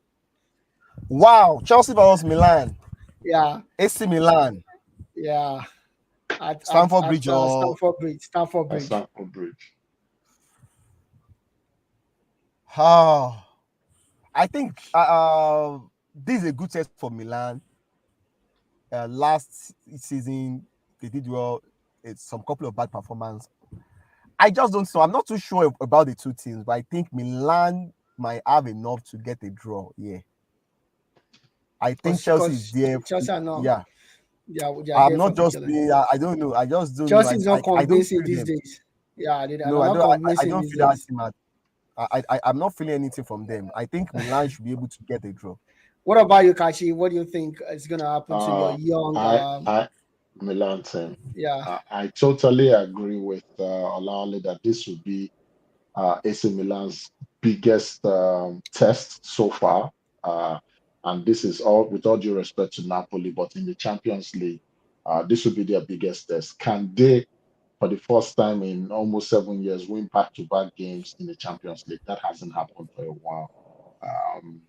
Wow, Chelsea versus Milan. Yeah. AC Milan. Yeah. Stamford Bridge or Stamford Bridge. Stamford At Bridge. Stamford Bridge. oh, I think this is a good test for Milan. Last season they did well. It's some couple of bad performance. I just don't know. I'm not too sure about the two teams, but I think Milan might have enough to get a draw. Yeah, I think Chelsea is Because there. Chelsea are not. Yeah, They are I'm there for not the just killing. being. I don't know. I just don't know. Chelsea is not I don't convincing feel these them. days. Yeah, they're No, I not don't. I convincing don't these feel that days. team. I'm not feeling anything from them. I think Milan should be able to get a draw. What about you, Kachi? What do you think is gonna happen to your Uh, young I Milan team. yeah, I totally agree with Olale that this would be AC Milan's biggest test so far. And this is all with all due respect to Napoli, but in the Champions League, this would be their biggest test. Can they, for the first time in almost 7 years, win back-to-back games in the Champions League? That hasn't happened for a while. Um,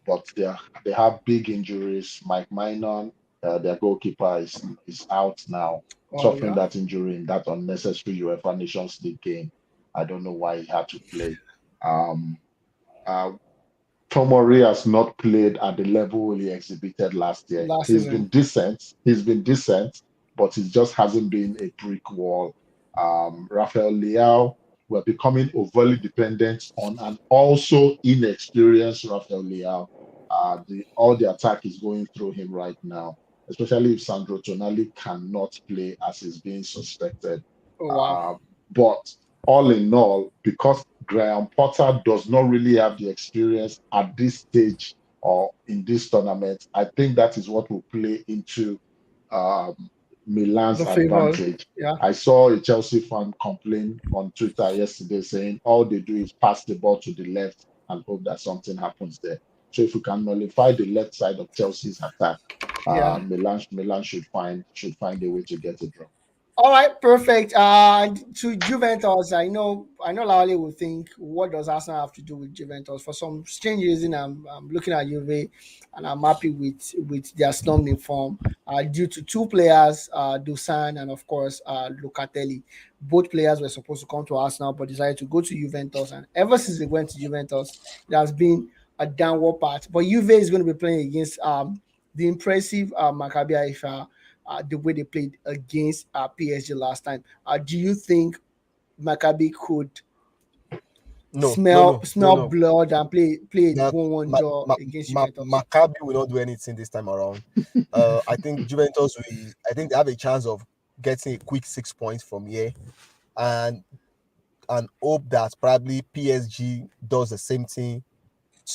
but they have big injuries. Mike Minor, their goalkeeper, is out now, oh suffering yeah. that injury in that unnecessary UEFA Nations League game. I don't know why he had to play. Um, uh, Tomori has not played at the level he exhibited last year. Last He's season. been decent. He's been decent, but it just hasn't been a brick wall. Rafael Leao, we're becoming overly dependent on an also inexperienced Rafael Leao. All the attack is going through him right now, especially if Sandro Tonali cannot play as is being suspected. Oh wow. Uh, but all in all, because Graham Potter does not really have the experience at this stage or in this tournament, I think that is what will play into um, Milan's The favor. advantage. Yeah. I saw a Chelsea fan complain on Twitter yesterday saying all they do is pass the ball to the left and hope that something happens there. So if we can nullify the left side of Chelsea's attack, Yeah. Milan should find a way to get a draw. All right, perfect. To Juventus, I know Lally will think, what does Arsenal have to do with Juventus? For some strange reason, I'm looking at Juve, and I'm happy with their slumping form. Due to two players, Dusan and of course Locatelli. Both players were supposed to come to Arsenal, but decided to go to Juventus. And ever since they went to Juventus, it has been a downward path. But Juve is going to be playing against the impressive Maccabi Haifa, the way they played against PSG last time. Do you think Maccabi could No, no, smell no, no, smell no. blood and play That 1-1 draw against Juventus? Maccabi will not do anything this time around. I think Juventus will. I think they have a chance of getting a quick 6 points from here, and hope that probably PSG does the same thing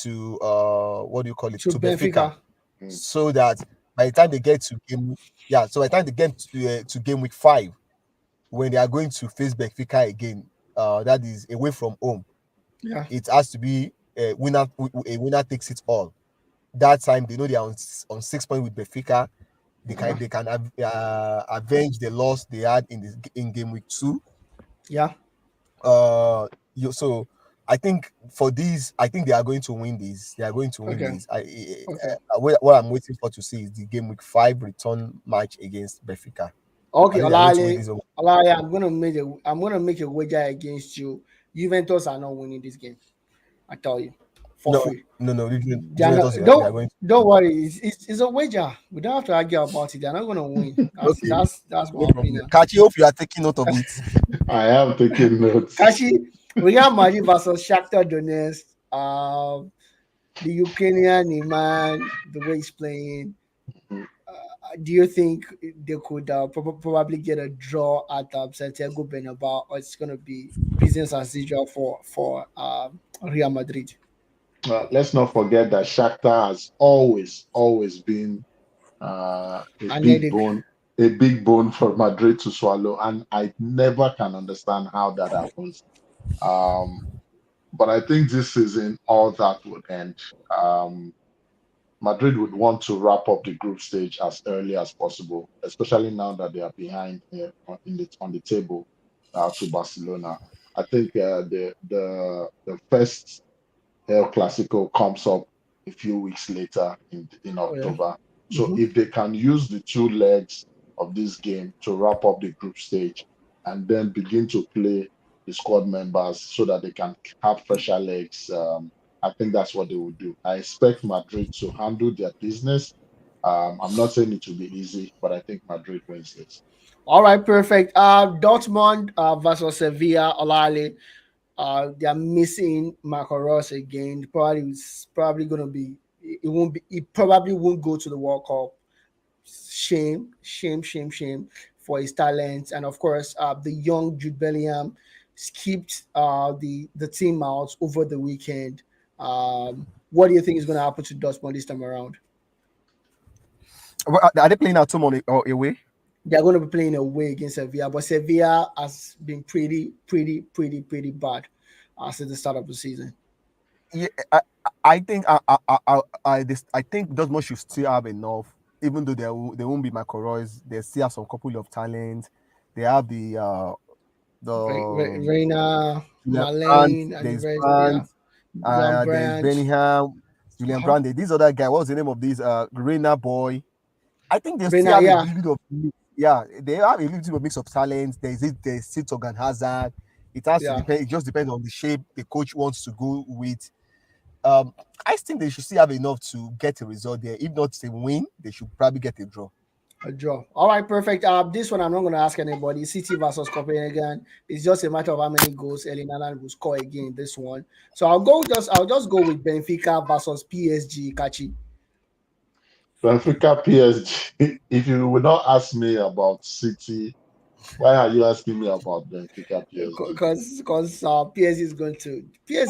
to what do you call it, To to Benfica, Benfica. Mm. so that by the time they get to game, yeah, so by the time they get to game week 5, when they are going to face Benfica again, that is away from home, Yeah. it has to be a winner. A winner takes it all. That time they know they are on 6 points with Benfica. Yeah. They can avenge the loss they had in game week 2. Yeah. Uh, so I think for these, I think they are going to win these. They are going to win Okay. these. Okay. What I'm waiting for to see is the game week 5 return match against Benfica. I Okay, think they are going to win Olale. this one. Olale, I'm gonna make a wager against you. Juventus are not winning this game. I tell you, for No, free. no. They are not. Juventus, they are Don't going don't worry. It's a wager. We don't have to argue about it. They're not gonna win. to. That's Okay, that's that's no my problem. opinion. Kachi, hope you are taking note of it. I am taking notes. Kashi, Real Madrid versus Shakhtar Donetsk. The Ukrainian man, the way he's playing. Do you think they could probably get a draw at Santiago Bernabeu, or it's going to be business as usual for Real Madrid? Let's not forget that Shakhtar has always been a And big headache. bone, a big bone for Madrid to swallow, and I never can understand how that happens. Um, but I think this season, all that would end. Um, Madrid would want to wrap up the group stage as early as possible, especially now that they are behind on the table to Barcelona. I think the first El Clasico comes up a few weeks later in Oh, yeah. October. So Hmm. if they can use the two legs of this game to wrap up the group stage and then begin to play the squad members so that they can have fresher legs, I think that's what they will do. I expect Madrid to handle their business. I'm not saying it will be easy, but I think Madrid wins this. All right, perfect. Dortmund versus Sevilla, Olale. They are missing Marco Ross again. Probably going to be. It won't be. It probably won't go to the World Cup. Shame, shame, shame, shame for his talent. And of course, the young Jude Bellingham skipped the team out over the weekend. What do you think is going to happen to Dortmund this time around? Are they playing at home or away? They're going to be playing away against Sevilla, but Sevilla has been pretty bad since the start of the season. Yeah, I think I think Dortmund should still have enough, even though they won't be McElroy's. They still have some couple of talent. They have the Reina, Julian Brandt, Malane, and the there's rest. Yeah, Brandt, Julian there's Brandt. Bellingham, Julian Uh-huh. Brandt. This other guy, what's the name of this Reina boy? I think they still Reina, have a yeah, little bit of yeah, they have a little bit of mix of talent. There's still Torgan Hazard. It has to yeah. depend. It just depends on the shape the coach wants to go with. Um, I think they should still have enough to get a result there. If not a win, they should probably get a draw. A draw. All right, perfect. This one I'm not going to ask anybody. City versus Copenhagen. It's just a matter of how many goals Erling Haaland will score again. This one. So I'll just go with Benfica versus PSG. Kachi. Benfica PSG. If you would not ask me about City, why are you asking me about Benfica PSG? Because PSG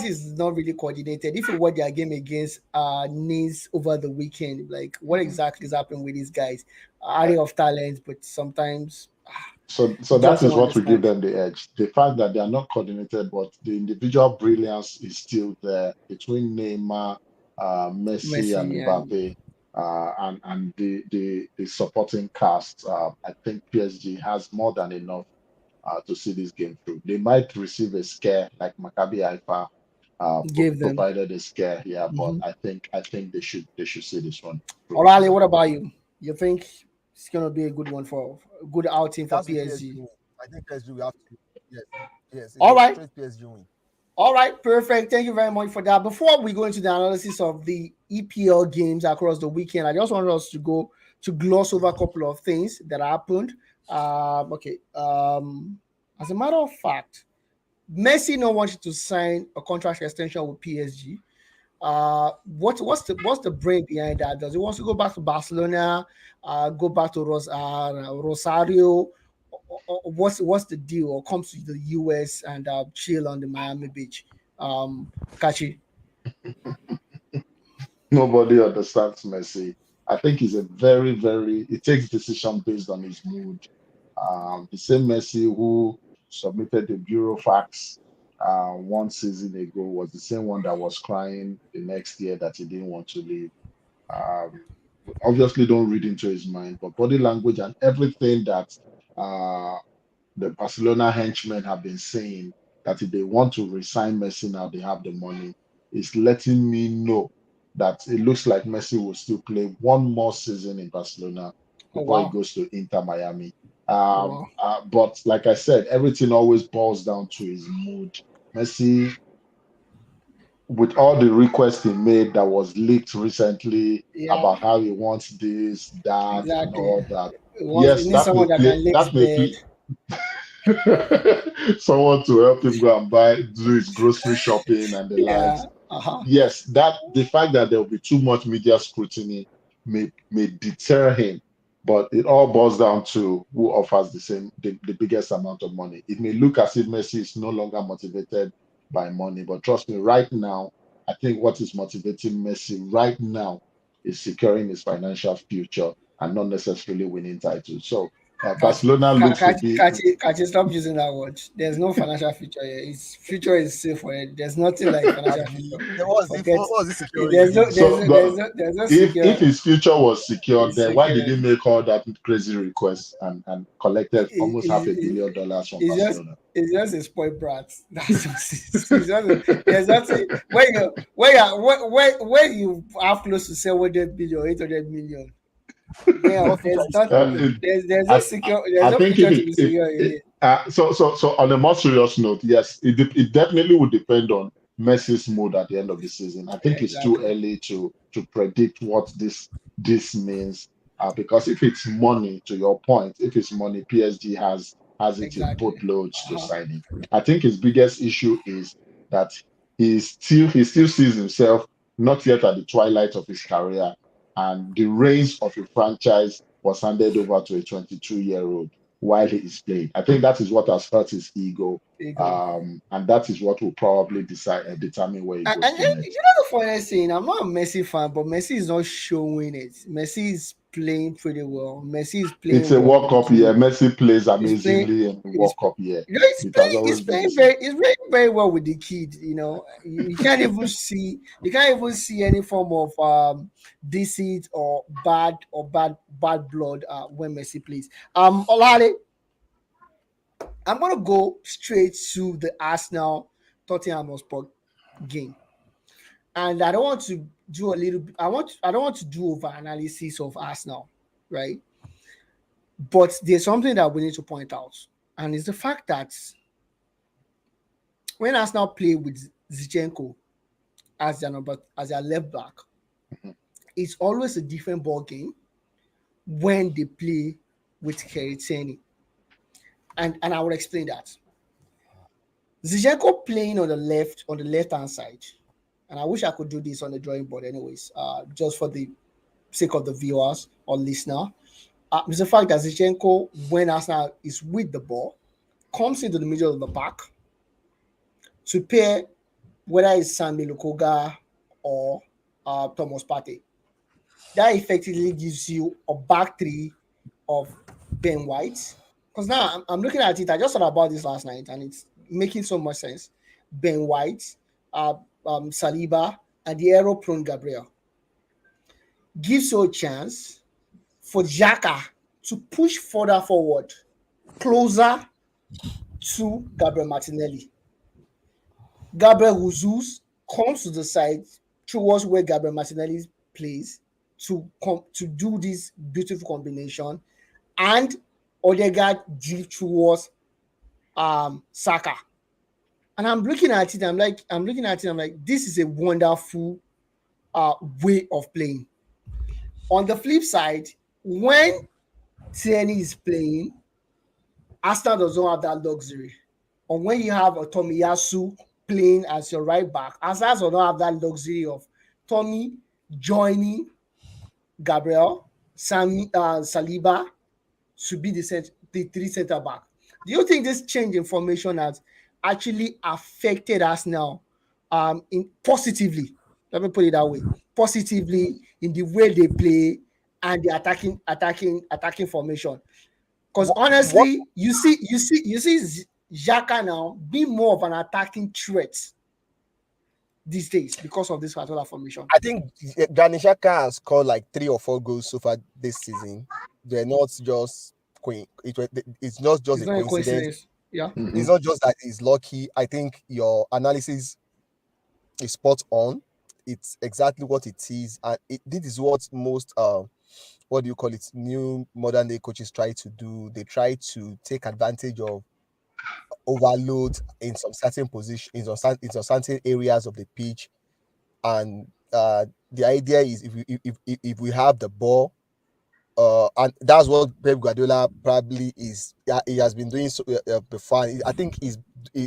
is not really coordinated. If you watch their game against Nice over the weekend, like what Mhm. exactly is happening with these guys? Area of talent, but sometimes So you just that is don't what will give understand. them the edge. The fact that they are not coordinated, but the individual brilliance is still there between Neymar, Messi, and Messi and Mbappe, and the supporting cast. I think PSG has more than enough to see this game through. They might receive a scare like Maccabi Haifa give them. provided a scare, yeah, but Mm-hmm. I think they should see this one through. Orale, what about you? You think it's gonna be a good one for a good outing It for has to be PSG PSG? win. I think PSG will have to. Yes, yes, it's All a right, straight PSG win. all right, perfect. Thank you very much for that. Before we go into the analysis of the EPL games across the weekend, I just wanted us to go to gloss over a couple of things that happened. Okay. As a matter of fact, Messi no wanted to sign a contract extension with PSG. What's the brain behind that? Does he want to go back to Barcelona? Go back to Rosario? What's the deal? Or comes to the US and chill on the Miami beach? Kachi. Nobody understands Messi. I think he's a very, very, he takes decision based on his mood. The same Messi who submitted the Bureau fax 1 season ago was the same one that was crying the next year that he didn't want to leave. Um, Obviously, don't read into his mind, but body language and everything that uh, the Barcelona henchmen have been saying that if they want to resign Messi now, they have the money, is letting me know that it looks like Messi will still play 1 more season in Barcelona Oh before he wow. goes to Inter Miami. Oh wow. But like I said, everything always boils down to his mood. Messi, with all the requests he made that was leaked recently Yeah, about how he wants this, that, and exactly. all that. It Yes, needs that may someone that play. can lay his That may bed. play. Someone to help him go and do his grocery shopping and the Yeah. likes. Uh-huh. Yes, that the fact that there will be too much media scrutiny may deter him, but it all boils down to who offers the biggest amount of money. It may look as if Messi is no longer motivated by money, but trust me, right now, I think what is motivating Messi right now is securing his financial future and not necessarily winning titles. So Kachi, Barcelona looks to be Kachi, stop using that word. There's no financial future here. Its future is safe for it. There's nothing like financial future. Then what was Forget. what was he securing There's no, again? there's so. no, there's no, there's no If secure. his future was secured, It's then why did secure. he make all that crazy requests and collected almost half a It, billion dollars from it's just Barcelona? it's just a spoiled brat. That's just it's just there's nothing when you have close to 700 billion, 800 million. Damn, What future are you Uh, securing? it, there's no I, secure there's I no think future to be secure if again. so on a more serious note, yes, it definitely would depend on Messi's mood at the end of the season. I think it's too Exactly. early to predict what this means. Because if it's money, to your point, if it's money, PSG has it in Exactly. boatloads to Uh-huh. sign him. I think his biggest issue is that he still sees himself not yet at the twilight of his career, and the reins of a franchise was handed over to a 22-year-old while he is playing. I think that is what has hurt his ego, Ego. and that is what will probably determine where he goes And to you next. know the funniest thing, I'm not a Messi fan, but Messi is not showing it. Messi is playing pretty well. Messi is It's playing a well World with the Cup year. team. Messi plays He's playing. amazingly in the He's World Cup year. you know, It has always been the same. he's playing very well with the kid. You know, you can't even see any form of deceit or bad blood when Messi plays. Olale, I'm gonna go straight to the Arsenal Tottenham Hotspur game, and I don't want to do a little. I don't want to do over analysis of Arsenal, right? But there's something that we need to point out, and it's the fact that when Arsenal play with Zichenko as their left back, Mhm. it's always a different ball game when they play with Keriteni. And I will explain that. Zichenko playing on the left hand side, and I wish I could do this on the drawing board, anyways, just for the sake of the viewers or listener. It's the fact that Zichenko, when Arsenal is with the ball, comes into the middle of the park to pair whether it's Sammy Lukoga or Thomas Partey. That effectively gives you a back three of Ben White. Because now I'm looking at it, I just thought about this last night and it's making so much sense. Ben White, uh, Saliba, and the arrow prone Gabriel gives you a chance for Xhaka to push further forward, closer to Gabriel Martinelli. Gabriel Jesus comes to the side towards where Gabriel Martinelli plays to do this beautiful combination, and Odegaard drift towards Saka. And I'm like, this is a wonderful way of playing. On the flip side, when Tierney is playing, Arsenal does not have that luxury. Or when you have a Tomiyasu playing as your right back, Arsenal does not have that luxury of Tommy joining Gabriel, Saliba to be the three center back. Do you think this change in formation has actually affected us now in positively? Let me put it that way. Positively in the way they play and the attacking formation. Because What honestly, you see Xhaka now being more of an attacking threat these days because of this particular formation. I think Granit Xhaka has scored like 3 or 4 goals so far this season. They're not just it's not just It's a not a coincidence. coincidence. Yeah. Mhm. It's not just that he's lucky. I think your analysis is spot on. It's exactly what it is, and this is what most what do you call it? New modern day coaches try to do. They try to take advantage of overload in some certain position in some certain areas of the pitch, and the idea is if we have the ball, and that's what Pep Guardiola probably is. Yeah, he has been doing so before. I think he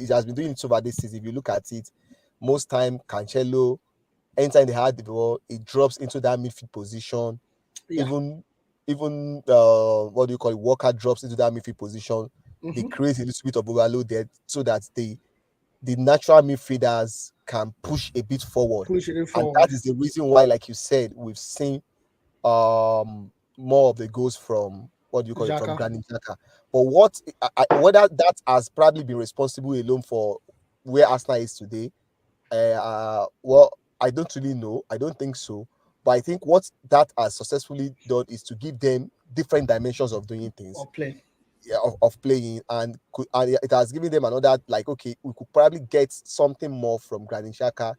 has been doing it over this season. If you look at it, most time Cancelo, anytime they had the ball, it drops into that midfield position. Yeah. Even what do you call it? Walker drops into that midfield position. They Mm-hmm. create a little bit of overload there so that the natural midfielders can push a bit forward, Pushing it and that forward. is the reason why, like you said, we've seen more of the goals from what do you call it, from Xhaka. Granit Xhaka. But whether that has probably been responsible alone for where Arsenal is today, well, I don't really know. I don't think so. But I think what that has successfully done is to give them different dimensions of doing things, Or play. yeah, of playing, and it has given them another, like, okay, we could probably get something more from Granit Xhaka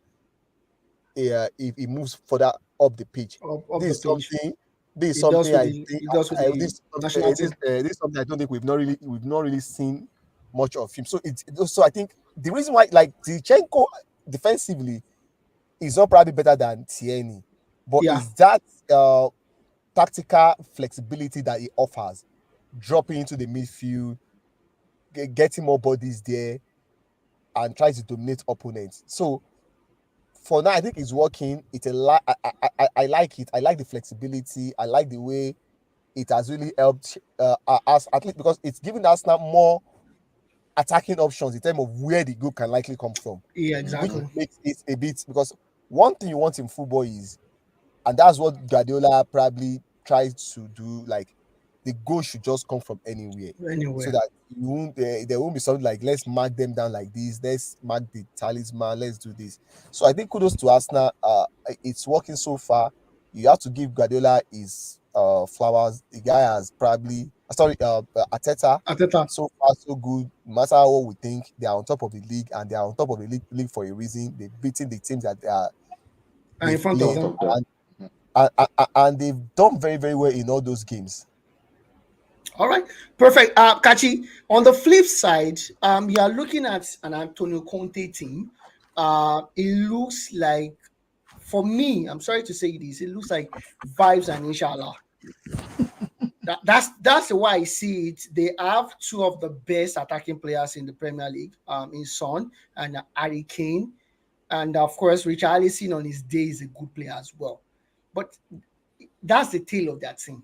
if he moves further up the pitch. Up This the is pitch. something. This is It does something with I the think. it does with the national team. This is something I don't think we've not really seen much of him. So so I think the reason why, like, Zinchenko defensively is not probably better than Tierney, but Yeah. is that tactical flexibility that he offers, dropping into the midfield, getting more bodies there, and try to dominate opponents. So for now, I think it's working. It's a lot. I like it. I like the flexibility. I like the way it has really helped us, at least because it's giving us now more attacking options in terms of where the goal can likely come from, Yeah. which Mhm. Exactly. makes it a bit, because one thing you want in football is, and that's what Guardiola probably tries to do, like, the goal should just come from anywhere, so Anyway. that there won't be something like, let's mark them down like this, let's mark the talisman, let's do this. So I think kudos to Arsenal. It's working so far. You have to give Guardiola his flowers. The guy has probably sorry Arteta, Ateta. so far so good. No matter what we think, they are on top of the league, and they are on top of the league for a reason. They've beaten the teams that And in they've front of Front played, them. of them. and and they've done very, very well in all those games. All right, perfect. Kachi, on the flip side, you are looking at an Antonio Conte team. It looks like, for me, I'm sorry to say this, it looks like vibes and inshallah. That's the way I see it. They have two of the best attacking players in the Premier League, in Son and Harry Kane, and of course, Richarlison on his day is a good player as well. But that's the tale of that team.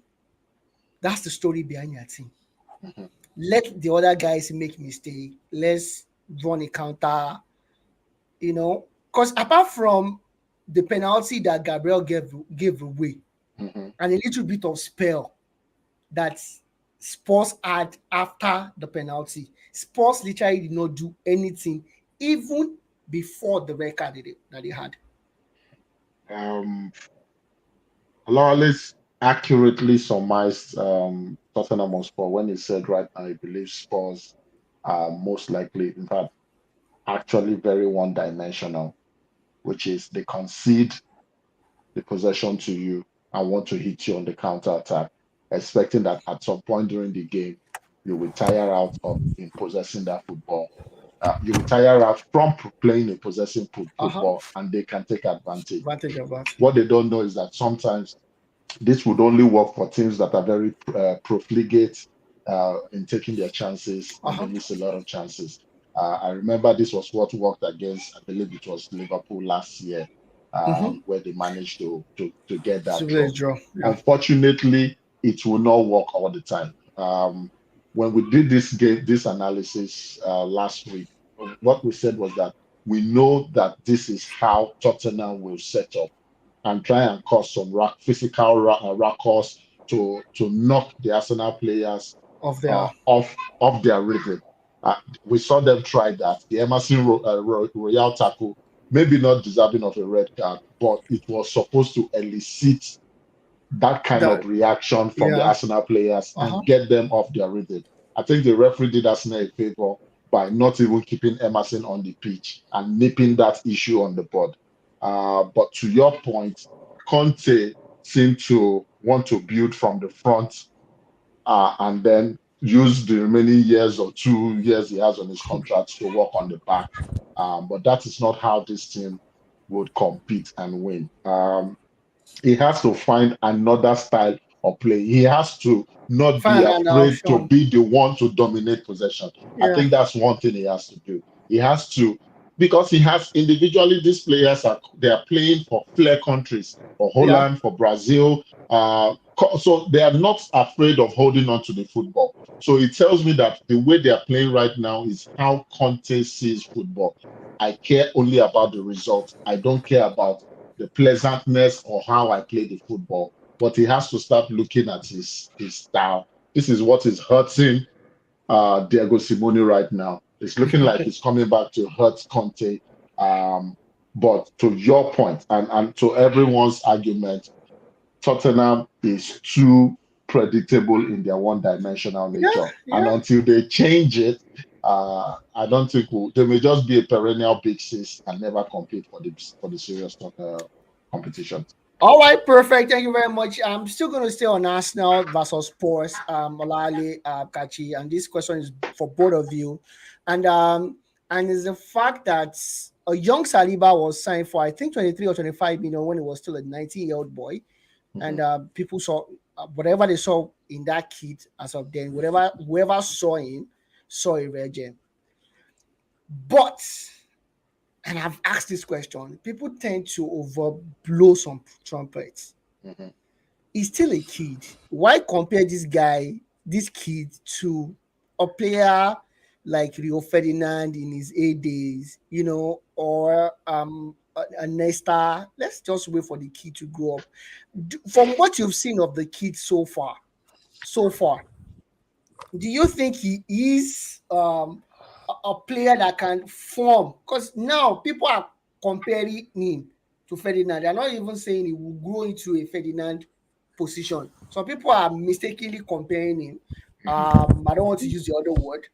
That's the story behind that team. Mhm. Let the other guys make mistake. Let's run a counter, because apart from the penalty that Gabriel gave away Mhm. and a little bit of spell that Spurs had after the penalty, Spurs literally did not do anything even before the red card that they had. Um, Lawless accurately surmised Tottenham Hotspur when he said right now he believes Spurs are most likely, in fact, actually very one-dimensional, which is they concede the possession to you and want to hit you on the counter attack, expecting that at some point during the game you will tire out of in possessing that football. You will tire out from playing a possessive Uh-huh. football, and they can take advantage. Advantage of that. What they don't know is that sometimes this would only work for teams that are very profligate in taking their chances when they Uh-huh. miss a lot of chances. I remember this was what worked against, I believe it was Liverpool last year, Mm-hmm. where they managed to get that Super draw. draw. Yeah. Unfortunately, it will not work all the time. When we did this analysis last week, what we said was that we know that this is how Tottenham will set up, and try and cause some physical ruckus to knock the Arsenal players of their off their rhythm. Uh, we saw them try that. The Emerson Royal tackle, maybe not deserving of a red card, but it was supposed to elicit that kind that of reaction from the yeah. Arsenal players Uh-huh. and get them off their rhythm. I think the referee did Arsenal a favor by not even keeping Emerson on the pitch and nipping that issue on the board. But to your point, Conte seemed to want to build from the front and then use the remaining years or 2 years he has on his contract to work on the back. But that is not how this team would compete and win. He has to find another style of play. He has to not be Find another afraid to option. be the one to dominate possession. I Yeah. think that's one thing he has to do. He has to, because he has individually, these players they are playing for flair countries, for Yeah. Holland, for Brazil. So they are not afraid of holding on to the football. So it tells me that the way they are playing right now is how Conte sees football. I care only about the result. I don't care about the pleasantness or how I play the football. But he has to start looking at his style. This is what is hurting Diego Simone right now. It's looking like he's coming back to hurt Conte. Um, but to your point and to everyone's argument, Tottenham is too predictable in their one-dimensional Yeah. nature. And Yeah. until they change it, I don't think they may just be a perennial big six and never compete for the serious competition. All right, perfect. Thank you very much. I'm still going to stay on Arsenal versus Spurs, Olale, Kachi, and this question is for both of you, and it's the fact that a young Saliba was signed for I think 23 or 25 million when he was still a 19-year-old boy, and people saw whatever they saw in that kid as of then, whatever whoever saw a virgin, but. And I've asked this question. People tend to overblow some trumpets. Mhm. He's still a kid. Why compare this kid, to a player like Rio Ferdinand in his A days, or a Nesta? Let's just wait for the kid to grow up. From what you've seen of the kid so far, do you think he is a player that can form? Because now people are comparing him to Ferdinand. They're not even saying he will grow into a Ferdinand position. Some people are mistakenly comparing him. I don't want to use the other word.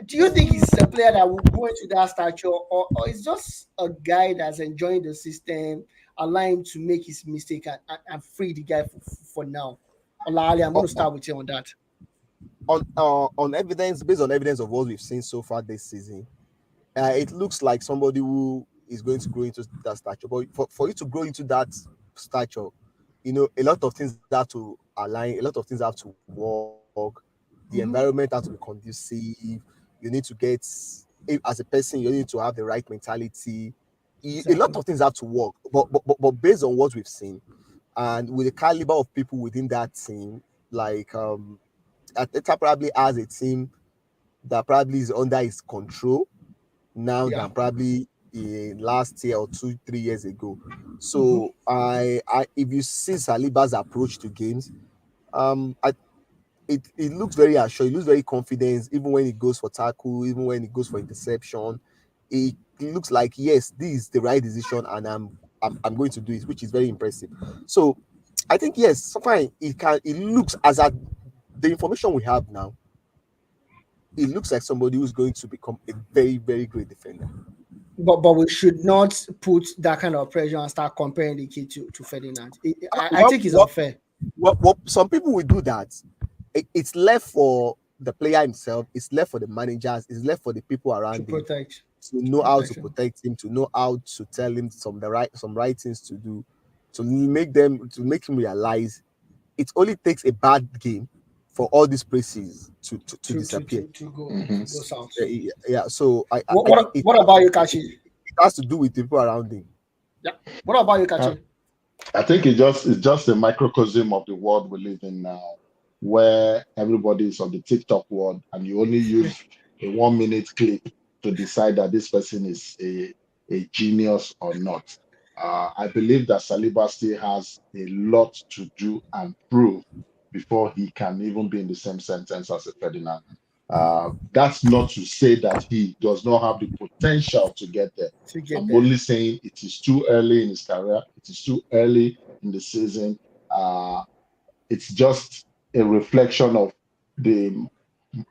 Do you think he's a player that will grow into that stature, or is just a guy that's enjoying the system, allowing him to make his mistake and free the guy for now? Olali, I'm going to start with you on that. On evidence, based on evidence of what we've seen so far this season, it looks like somebody who is going to grow into that stature. But for you to grow into that stature, a lot of things have to align, a lot of things have to work. The environment has to be conducive. You need to get, as a person, you need to have the right mentality. A lot of Exactly. things have to work. But based on what we've seen, and with the caliber of people within that team, like Ateta probably has a team that probably is under his control now Yeah. than probably last year or 2 3 years ago. Mm-hmm. So I if you see Saliba's approach to games, I it looks very assured, it looks very confident, even when he goes for tackle, even when he goes for interception. It looks like, yes, this is the right decision, and I'm going to do it, which is very impressive. So I think, yes, so fine. It looks, as at the information we have now, it looks like somebody who's going to become a very, very great defender. But we should not put that kind of pressure and start comparing the kid to Ferdinand. I What think it's what unfair what some people will do that. It's left for the player himself, it's left for the managers, it's left for the people to around him protect to to know how to protect him. protect him, to know how to tell him some right things to do, to make him realize it only takes a bad game for all these praises to to to disappear. to to go Mhm. to go south. Yeah, so What I think what what about you, Kachi? it has to do with the people around him. Yeah. What about you, Uh, Kachi? I think it's just a microcosm of the world we live in now, where everybody is on the TikTok world, and you only use a 1 minute clip to decide that this person is a genius or not. I believe that Saliba still has a lot to do and prove before he can even be in the same sentence as a Ferdinand. That's not to say that he does not have the potential to get there. to get I'm there. only saying it is too early in his career. It is too early in the season. It's just a reflection of the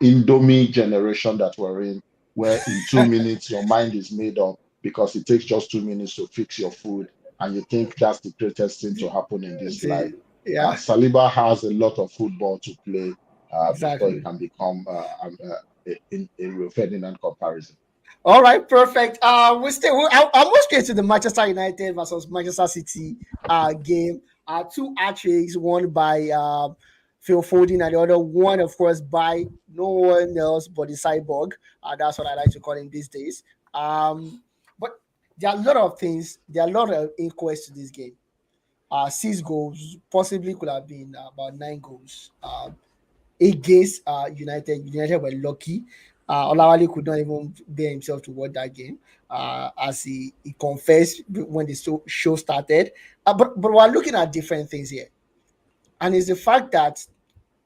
Indomie generation that we're in, where in 2 minutes your mind is made up because it takes just 2 minutes to fix your food, and you think that's the greatest thing to happen in this life. Yeah, Saliba has a lot of football to play before he exactly. can become a Rio Ferdinand comparison. All right, perfect. I'll move straight to the Manchester United versus Manchester City game. Two hat-tricks, one by Phil Foden and the other one, of course, by no one else but the cyborg. That's what I like to call him these days. But there are a lot of things. There are a lot of inquests to this game. 6 goals, possibly could have been about 9 goals. Against United. United were lucky. Olawale could not even bear himself to watch that game, as he confessed when the show started. But we're looking at different things here, and it's the fact that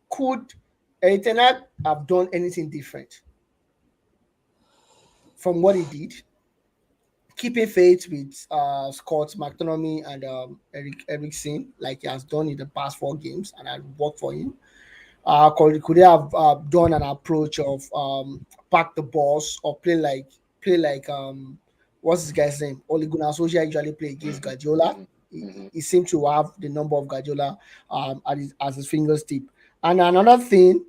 could Erik ten Hag have done anything different from what he did, keeping faith with Scott McTominay and Eric Eriksen like he has done in the past 4 games, and had worked for him. Could they have done an approach of pack the balls or play like what's this guy's name? Ole Gunnar Solskjaer usually play against Mhm, Guardiola. mhm, He, mhm. he seemed to have the number of Guardiola as his fingers tip. And another thing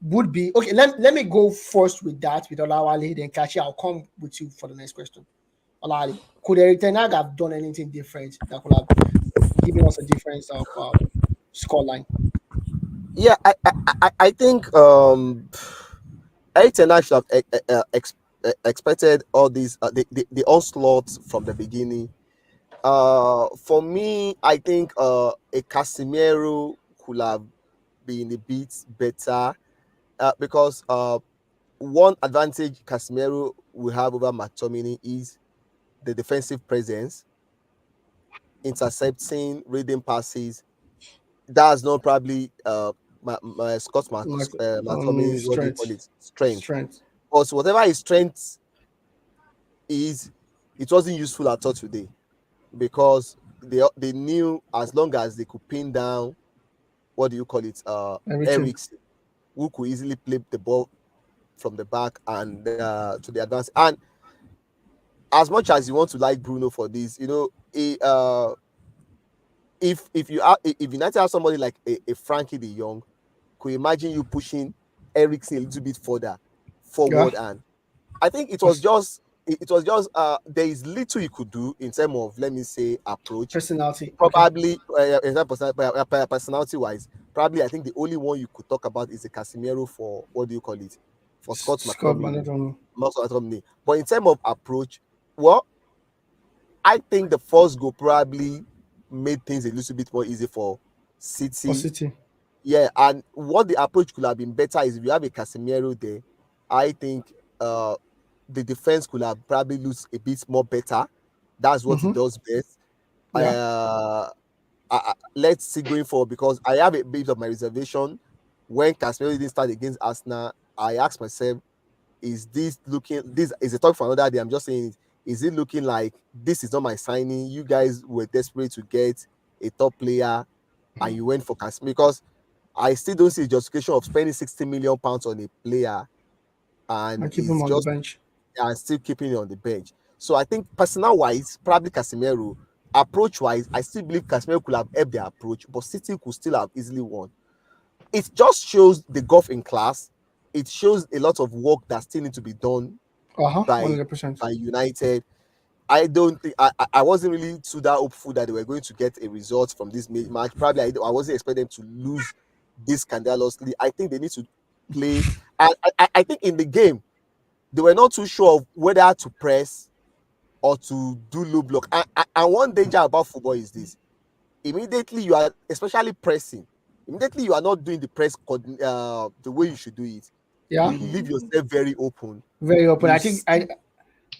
would be okay. Let me go first with that with Olawale, then Kachi. I'll come with you for the next question. Olawale, could Erik ten Hag have done anything different that could have given us a difference of scoreline? Yeah, I think Eric Ten Hag should have expected all these the onslaught from the beginning. For me, I think a Casemiro could have been a bit better because one advantage Casemiro will have over McTominay is the defensive presence, intercepting, reading passes. That's not probably Scott McTominay's, what do you call Strength. it, strength. Strength. But whatever his strength is, it wasn't useful at all today because they knew as long as they could pin down, what do you call it, Everything. Ericsson, who could easily play the ball from the back and to the advance. And as much as you want to like Bruno for this, if United have somebody like a Frankie De Jong, could you imagine you pushing Ericsson a little bit further Yeah. forward. And I think it was just there is little you could do in terms of, let me say, approach. Personality. Okay. Probably in terms of personality wise, probably I think the only one you could talk about is the Casemiro for, what do you call it, for Scott Scott McTominay, Manetonu. not Scott McTominay. But in terms of approach, well, I think the first goal probably made things a little bit more easy for For City. City. Yeah, and what the approach could have been better is if you have a Casemiro there. I think the defense could have probably looked a bit more better. That's what it Mm-hmm. does best. Yeah. Let's see going forward, because I have a bit of my reservation. When Casemiro didn't start against Arsenal, I asked myself, is this looking, this is a talk for another day, I'm just saying, is it looking like this is not my signing? You guys were desperate to get a top player and you went for Casemiro, because I still don't see the justification of spending 60 million pounds on a player and And keep him is on the just bench. and still keeping it on the bench. So I think personal wise, probably Casemiro. Approach wise, I still believe Casemiro could have helped their approach, but City could still have easily won. It just shows the golf in class. It shows a lot of work that still need to be done Uh-huh. by 100%. United. I don't think I wasn't really too that hopeful that they were going to get a result from this match. Probably I wasn't expecting them to lose this scandalously. I think they need to play. I think in the game they were not too sure of whether to press or to do low block. And one danger about football is this: immediately you are, especially pressing, immediately you are not doing the press the way you should do it. Yeah. You leave yourself very open. Very open. You I think I see,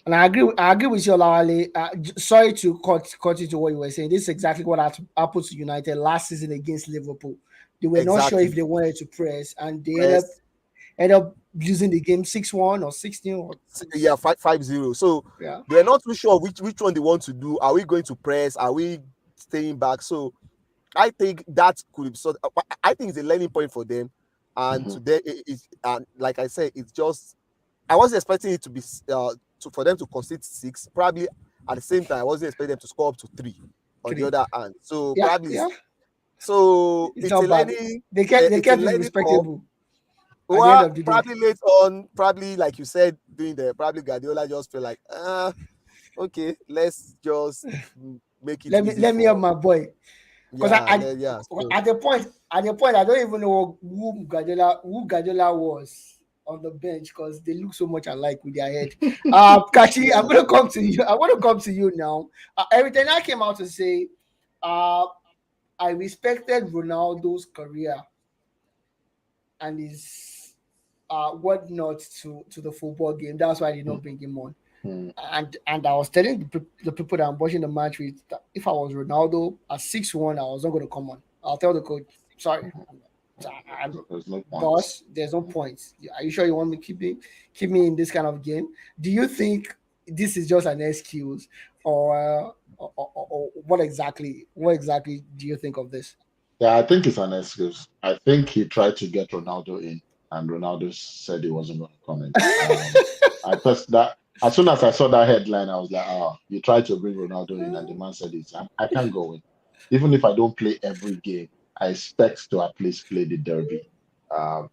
And I agree with you, Olawale. Sorry to cut into what you were saying. This is exactly what happened to United last season against Liverpool. They were not sure if Exactly. they wanted to press, and they Press. ended up losing the game 6-1 or 16 or Yeah, 5-0. So yeah. they're not too sure which one they want to do. Are we going to press? Are we staying back? So I think that could be so. I think it's a learning point for them, and Mhm. today is and like I said, it's just I wasn't expecting it to be for them to concede 6. Probably at the same time, I wasn't expecting them to score up to 3. On the Three. other hand, so Yeah, probably yeah. so It's it's a not bad. learning. They It's a kept it learning curve. respectable at the end Well, of the day. probably later on, probably like you said, doing the probably Guardiola just feel like okay, let's just make it easy Let me have for my boy. Because yeah. So at the point I don't even know who Guardiola was on the bench because they look so much alike with their head. Kachi, I'm yeah, gonna come to you. I want to come to you now. Everything I came out to say, uh, I respected Ronaldo's career and his whatnot to the football game. That's why I did not bring him on. Mhm. And I was telling the people that I'm watching the match with that if I was Ronaldo at 6-1, I was not going to come on. I'll tell the coach, sorry, I'm There's no point. boss. There's no point. Are you sure you want me keep me in this kind of game? Do you think this is just an excuse, or what exactly do you think of this? Yeah, I think it's an excuse. I think he tried to get Ronaldo in, and Ronaldo said he wasn't going to come in. I first that as soon as I saw that headline, I was like, "Oh, you tried to bring Ronaldo in," and the man said, "It's I can't go in, even if I don't play every game. I expect to at least play the derby,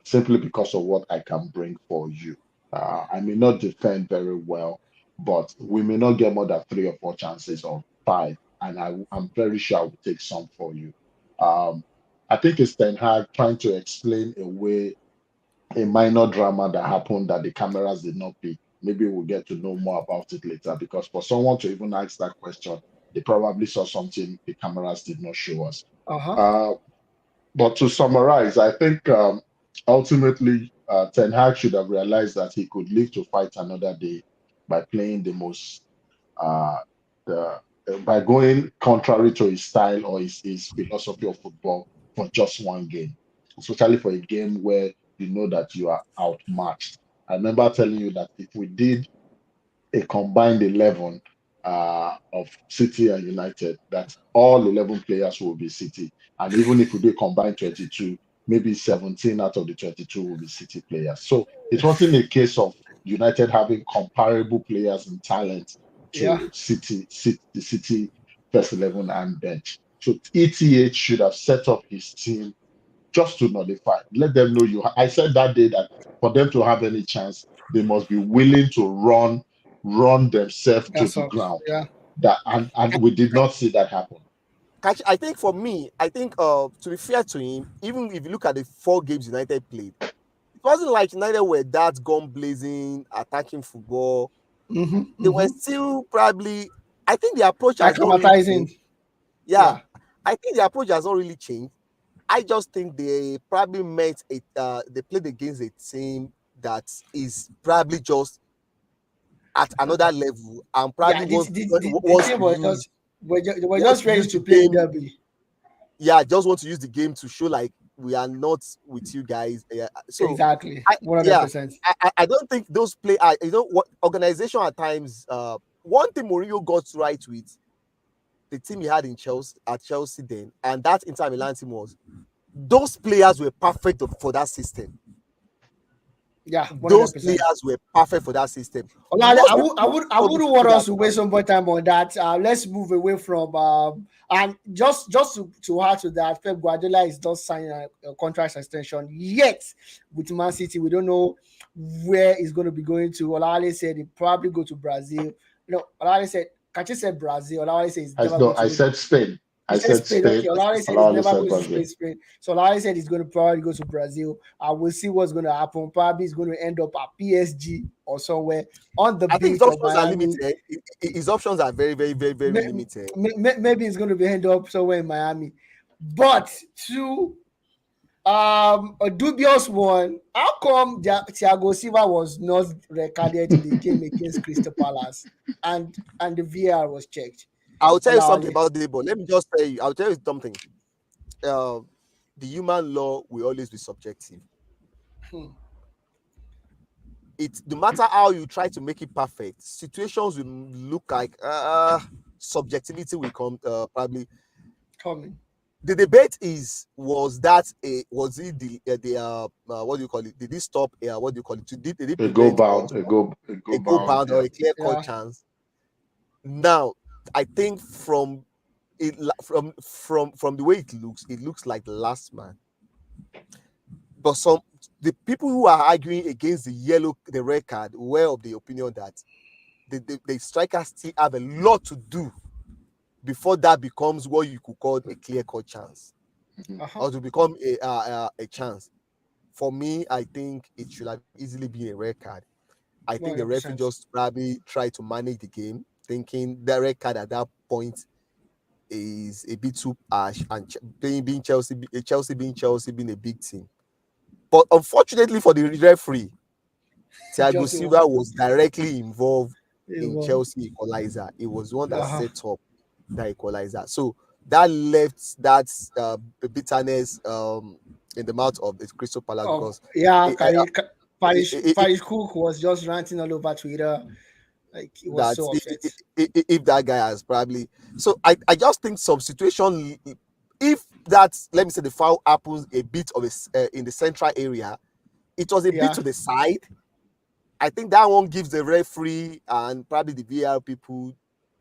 simply because of what I can bring for you. I may not defend very well, but we may not get more than 3 or 4 chances or 5, and I'm very sure I will take some for you." Um, I think it's Ten Hag trying to explain away a minor drama that happened that the cameras did not pick. Maybe we'll get to know more about it later because for someone to even ask that question, they probably saw something the cameras did not show us. Uh-huh. Uh, but to summarize, I think ultimately Ten Hag should have realized that he could live to fight another day by playing the most uh, the, by going contrary to his style or his philosophy of football for just one game, especially for a game where you know that you are outmatched. I remember telling you that if we did a combined 11 of City and United, that all 11 players will be City. And even if we do a combined 22, maybe 17 out of the 22 will be City players. So it wasn't a case of United having comparable players in talent Yeah. to the City first 11 and bench. So ETH should have set up his team just to nullify. Let them know you. I said that day that for them to have any chance, they must be willing to run themselves to That's the up. ground. Yeah. That and we did not see that happen. I think for me, I think to be fair to him, even if you look at the 4 games United played, it wasn't like United were that gun blazing, attacking football. Mm-hmm. They were Mm-hmm. still probably. I think the approach has not really Acclimatizing. changed. Yeah, Yeah. I think the approach has not really changed. I just think they probably met it. They played against a team that is probably just at another level and Yeah. probably The wants team to was use just they were just ready the to play the game. derby. Yeah, just want to use the game to show like we are not with you guys. Yeah, so Exactly. I yeah, 100%. I don't think those play. You know what organization at times. One thing Mourinho got right with the team he had in Chelsea at Chelsea then, and that Inter Milan team was those players were perfect for that system. Yeah, Those 100%. players were perfect for that system. Olale, Most people I struggle wouldn't to want put that us to waste down. some more time on that. Let's move away from and just to add to that, Pep Guardiola is just signing a contract extension. Yet with Man City, we don't know where he's going to be going to. Olale said he probably go to Brazil. Olale said, Kachi said Brazil. Olale said he's I never no, going to I go to. said Spain. He I said said Spain. Okay, Spain. Olari said he's Alali never said going to Brazil. Spain. So Olari said he's going to probably go to Brazil. We'll see what's going to happen. Probably he's going to end up at PSG or somewhere on the I think his beach of options are Miami. limited. His options are very, very, very, very limited. Maybe he's going to be end up somewhere in Miami. But to A dubious one. How come Thiago Silva was not recorded in the game against Crystal Palace, and the VAR was checked? I'll tell you something Olawale. about the but let me just tell you. I'll tell you something. Uh, the human law will always be subjective. Hmm. It no matter how you try to make it perfect, situations will look like subjectivity will come probably. Coming. The debate is was it the what do you call it? Did it stop? What do you call it? Did it A go prevent bound, a go a goal bound. bound or Yeah. a clear cut Yeah. chance? Now, I think from the way it looks like the last man. But the people who are arguing against the red card were of the opinion that the strikers still have a lot to do before that becomes what you could call a clear cut chance Mhm. Uh-huh. or to become a chance. For me, I think it should have easily been a red card. I think the referee 100%. just probably tried to manage the game, thinking the red card at that point is a bit too harsh and being Chelsea being Chelsea being a big team. But unfortunately for the referee, Thiago Chelsea was Silva was directly involved in involved. Chelsea equalizer. It was the one that Uh-huh. set up that equalizer. So that left that bitterness in the mouth of the Crystal Palace Oh because yeah, it, uh, it, Parish Cook was just ranting all over Twitter. Like he was that so upset. if that guy has probably I just think some situation if that let me say the foul happens a bit of in the central area, it was a bit Yeah, to the side. I think that one gives the referee and probably the VR people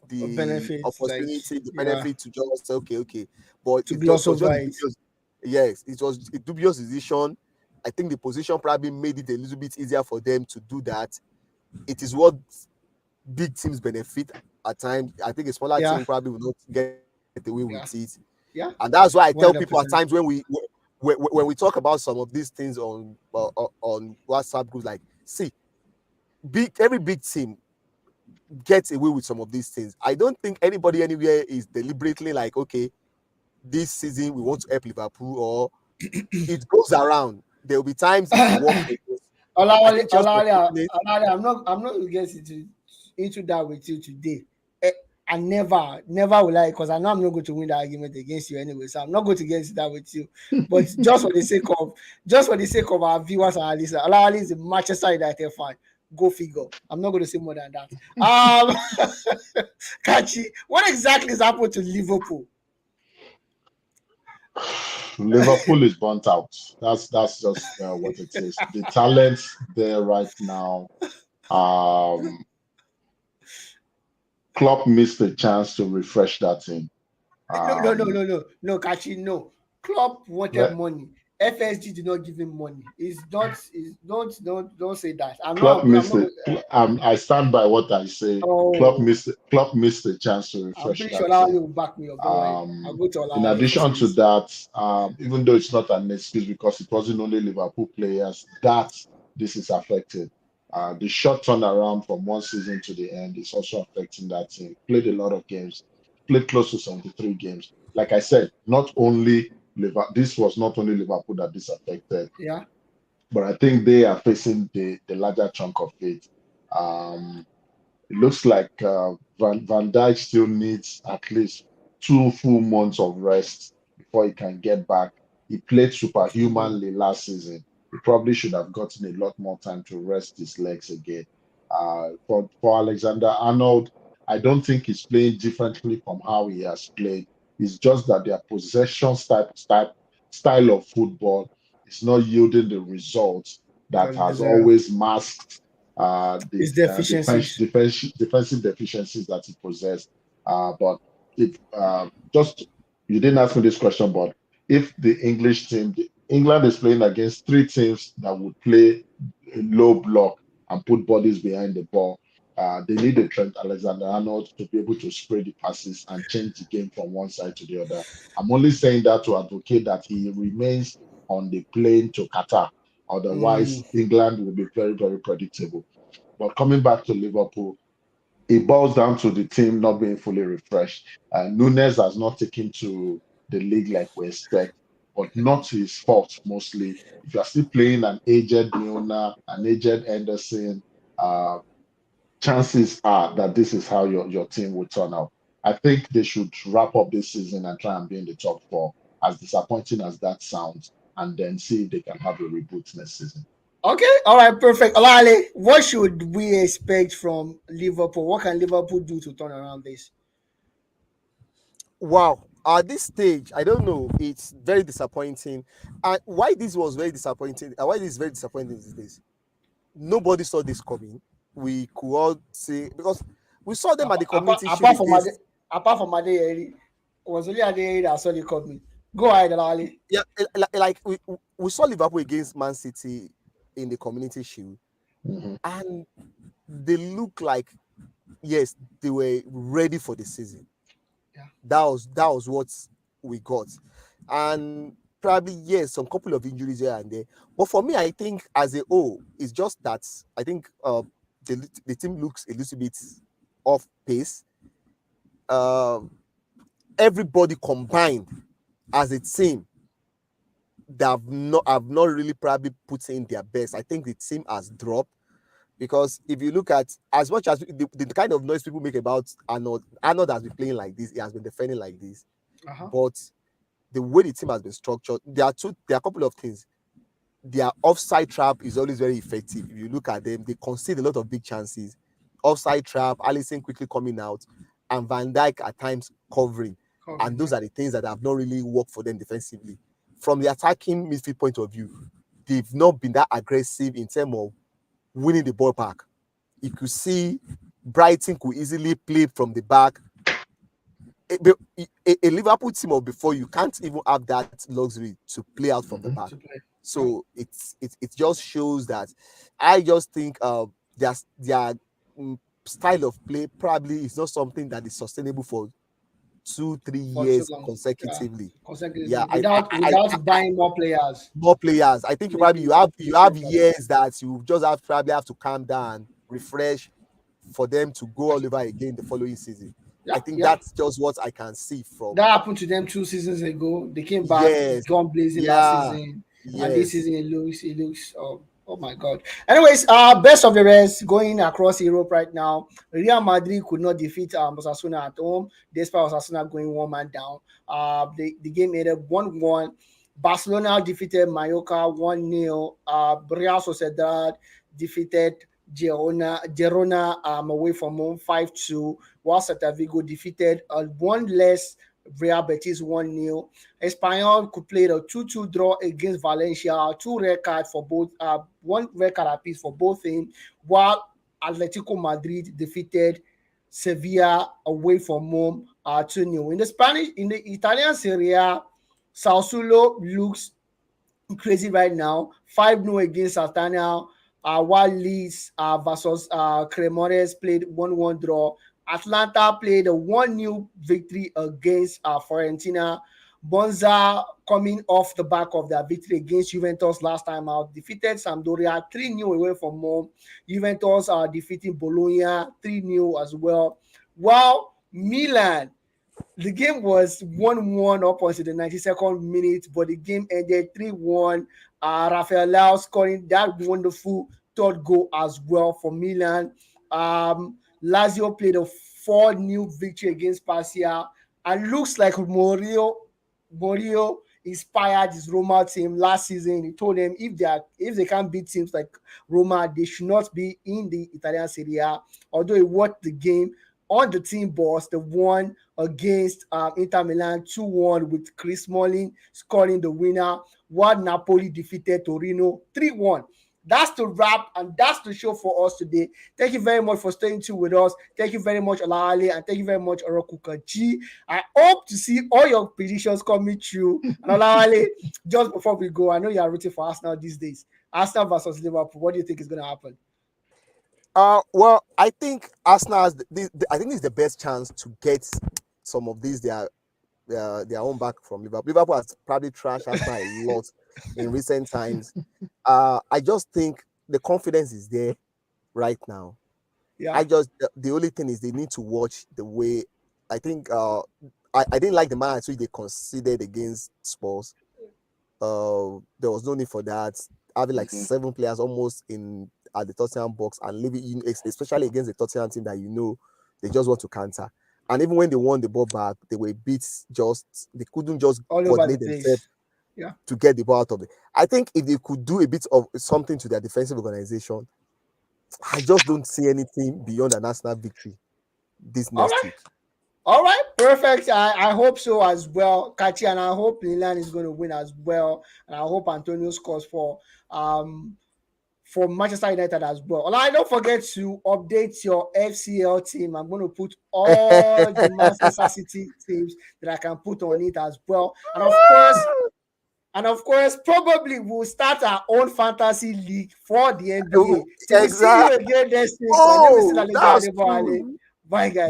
the benefits like opportunity, the yeah benefit to just say, okay. But to it gloss was just over a it. dubious, yes, it was a dubious decision. I think the position probably made it a little bit easier for them to do that. It is what big teams benefit at times. I think a smaller Yeah, team probably will not get away with it. yeah, And that's yeah. why I tell people One at hundred times percent. when we talk about some of these things on WhatsApp groups, like, see, every big team gets away with some of these things. I don't think anybody anywhere is deliberately like, okay, this season we want to help Liverpool, or it goes around. There will be times it will work against. I think Chelsea was fortunate. Olawale, I'm not gonna get into that with you today. Eh, I never will I, because I know I'm not going to win the argument against you anyway. So I'm not going to get into that with you. But just for the sake of our viewers and our listeners, Olawale is a Manchester United fan. Go figure. I'm not going to say more than that. Kachi, what exactly has happened to Liverpool? Liverpool is burnt out. That's just what it is. The talent there right now. Um, Klopp missed the chance to refresh that team. Um, No, Kachi, no. Klopp wanted let money. FSG did not give him money. It's not. It's don't say that. Klopp I'm missed not. it. I stand by what I say. Oh, Klopp missed the chance to I'm refresh pretty sure that Olawale team. will back me up. Don't worry. I'll go to In Olawale for addition to this. that, even though it's not an excuse because it wasn't only Liverpool players that this is affected. The short turnaround from one season to the end is also affecting that team. Played a lot of games, played close to 73 games. Like I said, not only this was not only Liverpool that this affected, Yeah. but I think they are facing the larger chunk of it. Um, it looks like Van Dijk still needs at least 2 full months of rest before he can get back. He played To football. superhumanly last season. He probably should have gotten a lot more time to rest his legs again. For Alexander Arnold, I don't think he's playing differently from how he has played. It's just that their possession style of football is not yielding the results that Well, has there's always masked his the deficiencies. defensive deficiencies that he possessed. But if just you didn't ask me this question, but if the English team, England is playing against three teams that would play a low block and put bodies behind the ball. They need a Trent Alexander-Arnold to be able to spray the passes and change the game from one side to the other. I'm only saying that to advocate that he remains on the plane to Qatar. Mm, Otherwise, England will be very, very predictable. But coming back to Liverpool, it boils down to the team not being fully refreshed. Nunes has not taken to the league like we expect. but not his fault mostly. If you are still playing an aged Milner, an aged Anderson, uh, chances are that this is how your team will turn out. I think they should wrap up this season and try and be in the top four, as disappointing as that sounds, and then see if they can have a reboot next season. Okay, all right, perfect. Olale, what should we expect from Liverpool? What can Liverpool do to turn around this? Wow. At this stage, I don't know. It's very disappointing. And why this was very disappointing, and why this is very disappointing is this. Nobody saw this coming. We could all say, because we saw them at the Apart, community shield apart from Ade, against. apart from Adeyemi, it was only Adeyemi that saw the coming. Go ahead, Olale. Yeah, like we saw Liverpool against Man City in the community shield, Mhm. and they look like, yes, they were ready for the season. Yeah. That was what we got, and probably, yes, some couple of injuries here and there. But for me, I think as a whole, it's just that I think the team looks a little bit off pace. Um, Everybody combined as a team, they have not really probably put in their best. I think the team has dropped, because if you look at, as much as the kind of noise people make about Arnold has been playing like this, he has been defending like this, Uh-huh. but the way the team has been structured, there are a couple of things. Their offside trap is always very effective. If you look at them, they concede a lot of big chances. Offside trap, Allison quickly coming out, and Van Dijk at times covering. And Covering, those yeah. are the things that have not really worked for them defensively. From the attacking midfield point of view, they've not been that aggressive in terms of winning the ball back. You could see Brighton could easily play from the back. A Liverpool team of before, you can't even have that luxury to play out from the Mhm. back. To play. Yeah. So it just shows that, I just think their style of play probably is not something that is sustainable for 2-3 For too years long. Yeah. consecutively. Yeah, Consecutively. Without buying more players. more players. I think Maybe you have better. years that you just probably have to calm down, refresh, for them to go all over again the following season. Yeah, I think yeah. that's just what I can see from. That happened to them 2 seasons ago. They came back Yes, gun blazing last yeah, season, and this yes. season it looks oh my god. Anyways, best of the rest going across Europe right now. Real Madrid could not defeat Osasuna at home, despite Osasuna going one man down. The game ended 1-1. Barcelona defeated Mallorca 1-0. Real Sociedad defeated Girona away from home 5-2, while Celta Vigo defeated one less Real Betis 1-0. Espanyol could play the 2-2 draw against Valencia, two red cards for both, one red card apiece for both teams, while Atletico Madrid defeated Sevilla away from home 2-0. In the Italian Serie A, Sassuolo looks crazy right now. 5-0 against Satana, while Leeds versus Cremonese played 1-1 draw. Atlanta played a 1-0 victory against Fiorentina. Bonza, coming off the back of their victory against Juventus last time out, defeated Sampdoria 3-0 away from home. Juventus are defeating Bologna 3-0 as well. While Milan, the game was 1-1 up until the 92nd minute, but the game ended 3-1. Rafael Leao scoring that wonderful third goal as well for Milan. Lazio played a 4-0 victory against Spezia, and looks like Mourinho inspired his Roma team last season. He told them if they can't beat teams like Roma, they should not be in the Italian Serie A. Although he watched the game on the team boss, the one against Inter Milan 2-1 with Chris Smalling scoring the winner, while Napoli defeated Torino 3-1. That's the wrap, and that's the show for us today. Thank you very much for staying tuned with us. Thank you very much, Olale, and thank you very much, Orokukachi. I hope to see all your predictions coming true. And Olale, just before we go, I know you are rooting for Arsenal these days. Arsenal versus Liverpool. What do you think is going to happen? Well, I think Arsenal has I think this is the best chance to get some of these their own back from Liverpool. Liverpool has probably trashed Arsenal a lot in recent times. I just think the confidence is there right now. Yeah. The only thing is they need to watch the way. I think I didn't like the manner which they conceded against Spurs. there was no need for that. Having like Mhm. 7 players almost in at the Tottenham box and leaving, especially against the Tottenham team that they just want to counter. And even when they won the ball back, they were beat. They couldn't just all over the coordinate themselves place. Yeah. to get the ball out of it. I think if they could do a bit of something to their defensive organization, I just don't see anything beyond an Arsenal victory this All next right. week. All right, perfect. I hope so as well, Kachi, and I hope Milan is going to win as well, and I hope Antonio scores for Manchester United as well. And don't forget to update your FCL team. I'm going to put all the Manchester City teams that I can put on it as well, and of course, probably we'll start our own fantasy league for the NBA. Till we see you Exactly. again next week. My name is Oh, Silalede that's Adebo Ale. true. Bye, guys.